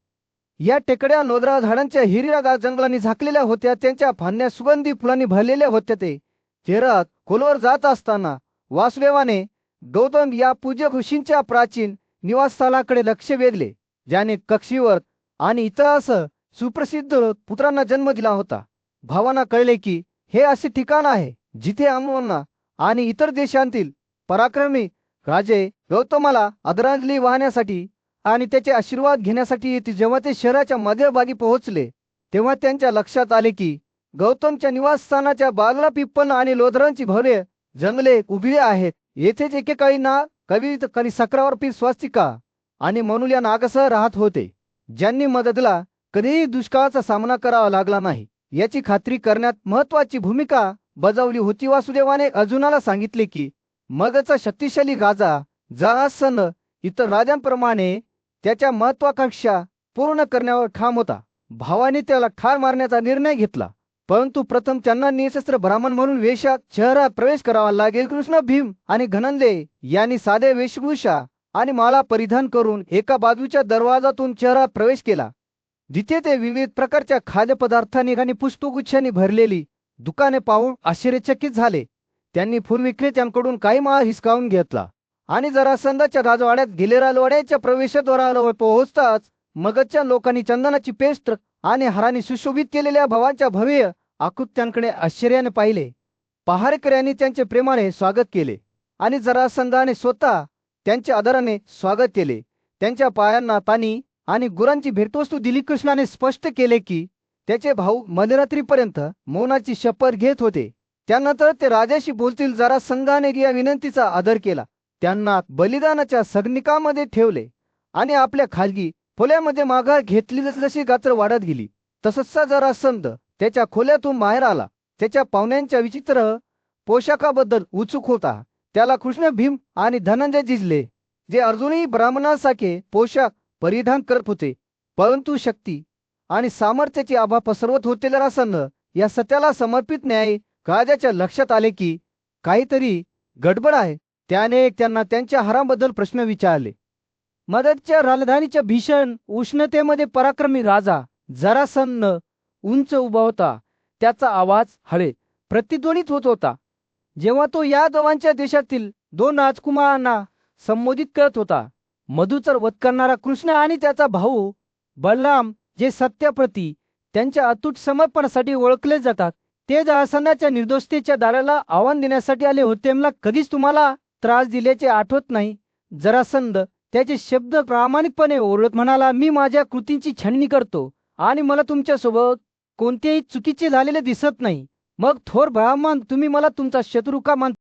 Speaker 1: या टेकड्या नोदरा झाडांच्या हिरव्यागार जंगलांनी झाकलेल्या होत्या. त्यांच्या फांद्या सुगंधी फुलांनी भरलेल्या होत्या. ते शहरात खोलवर जात असताना वासुदेवाने गौतम या पूज्य ऋषींच्या प्राचीन निवासस्थानाकडे लक्ष वेधले, ज्याने कक्षीवर आणि इतिहास सुप्रसिद्ध पुत्रांना जन्म दिला होता. भावांना कळले की हे असे ठिकाण आहे जिथे अमोंना आणि इतर देशांतील पराक्रमी राजे गौतमाला आदरांजली वाहण्यासाठी आणि त्याचे आशीर्वाद घेण्यासाठी येतील. जेव्हा ते शहराच्या मध्यभागी पोहोचले तेव्हा त्यांच्या लक्षात आले की गौतमच्या निवासस्थानाच्या बाजूला पिप्पल आणि लोधरांची भव्य जंगले उभी आहेत. येथेच एकेकाळी ना कवी कधी सक्रावरपी स्वास्तिका आणि मनूल या नागसह राहत होते, ज्यांनी मदतला कधीही दुष्काळाचा सामना करावा लागला नाही याची खात्री करण्यात महत्वाची भूमिका बजावली होती. वासुदेवाने अर्जुनाला सांगितले की मगधचा शक्तिशाली राजा जरासंध इतर राजांप्रमाणे त्याच्या महत्वाकांक्षा पूर्ण करण्यावर ठाम होता. भावाने त्याला ठार मारण्याचा निर्णय घेतला, परंतु प्रथम त्यांना निशस्त्र ब्राह्मण म्हणून वेशात शहरात प्रवेश करावा लागेल. कृष्ण, भीम आणि धनंजय यांनी साधे वेशभूषा आणि माला परिधान करून एका बाजूच्या दरवाजातून शहरात प्रवेश केला, जिथे ते विविध प्रकारच्या खाद्यपदार्थांनी आणि पुष्पगुच्छांनी भरलेली दुकाने पाहून आश्चर्यचकित झाले. त्यांनी फुल विक्रेत्यांकडून काही माल हिसकावून घेतला आणि जरासंधाच्या राजवाड्यात गेले. राजवाड्याच्या प्रवेशद्वारावर पोहोचताच मगधच्या लोकांनी चंदनाची पेस्ट आणि हारांनी सुशोभित केलेल्या भावांच्या भव्य आकृत्यांकडे आश्चर्याने पाहिले. पहारेकऱ्यांनी त्यांचे प्रेमाने स्वागत केले आणि जरासंधाने स्वतः त्यांचे आदराने स्वागत केले. त्यांच्या पायांना पाणी आणि गुरांची भेटवस्तू दिली. कृष्णाने स्पष्ट केले की त्याचे भाऊ मध्यरात्रीपर्यंत मौनाची शपथ घेत होते. त्यानंतर ते राजाशी बोलतील. जरासंधाने या विनंतीचा आदर केला, त्यांना बलिदानाच्या सैनिकांमध्ये ठेवले आणि आपल्या खाजगी खोल्यामध्ये माघार घेतली. जशी गात्र वाढत गेली तससा जरासंध त्याच्या खोल्यातून बाहेर आला. त्याच्या पाहुण्यांच्या विचित्र पोशाखाबद्दल उत्सुक होता. त्याला कृष्ण, भीम आणि धनंजय दिसले, जे अर्जुनही ब्राह्मणासारखे पोशाख परिधान करत होते, परंतु शक्ती आणि सामर्थ्याची आभा पसरवत होते. जरासंध या सत्याला समर्पित न्याय राजाच्या लक्षात आले की काहीतरी गडबड आहे. त्याने त्यांना त्यांच्या हाराबद्दल प्रश्न विचारले. मगधच्या राजधानीच्या भीषण उष्णतेमध्ये पराक्रमी राजा जरासंध उंच उभा होता. त्याचा आवाज हळे प्रतिध्वनित होत होता जेव्हा तो या दोघांच्या देशातील 2 राजकुमारांना संबोधित करत होता. मधुचर वध करणारा कृष्ण आणि त्याचा भाऊ बलराम, जे सत्यप्रती त्यांच्या अतूट समर्पणासाठी ओळखले जातात, ते जरासंधाच्या निर्दोषतेच्या दाराला आव्हान देण्यासाठी आले होते. मला कधीच तुम्हाला त्रास दिल्याचे आठवत नाही. जरासंध
Speaker 3: त्याचे शब्द प्रामाणिकपणे ओळख म्हणाला, मी माझ्या कृतींची छाननी करतो आणि मला तुमच्यासोबत कोणतेही चुकीचे झालेले दिसत नाही. मग थोर ब्राह्मण, तुम्ही मला तुमचा शत्रू का मानता?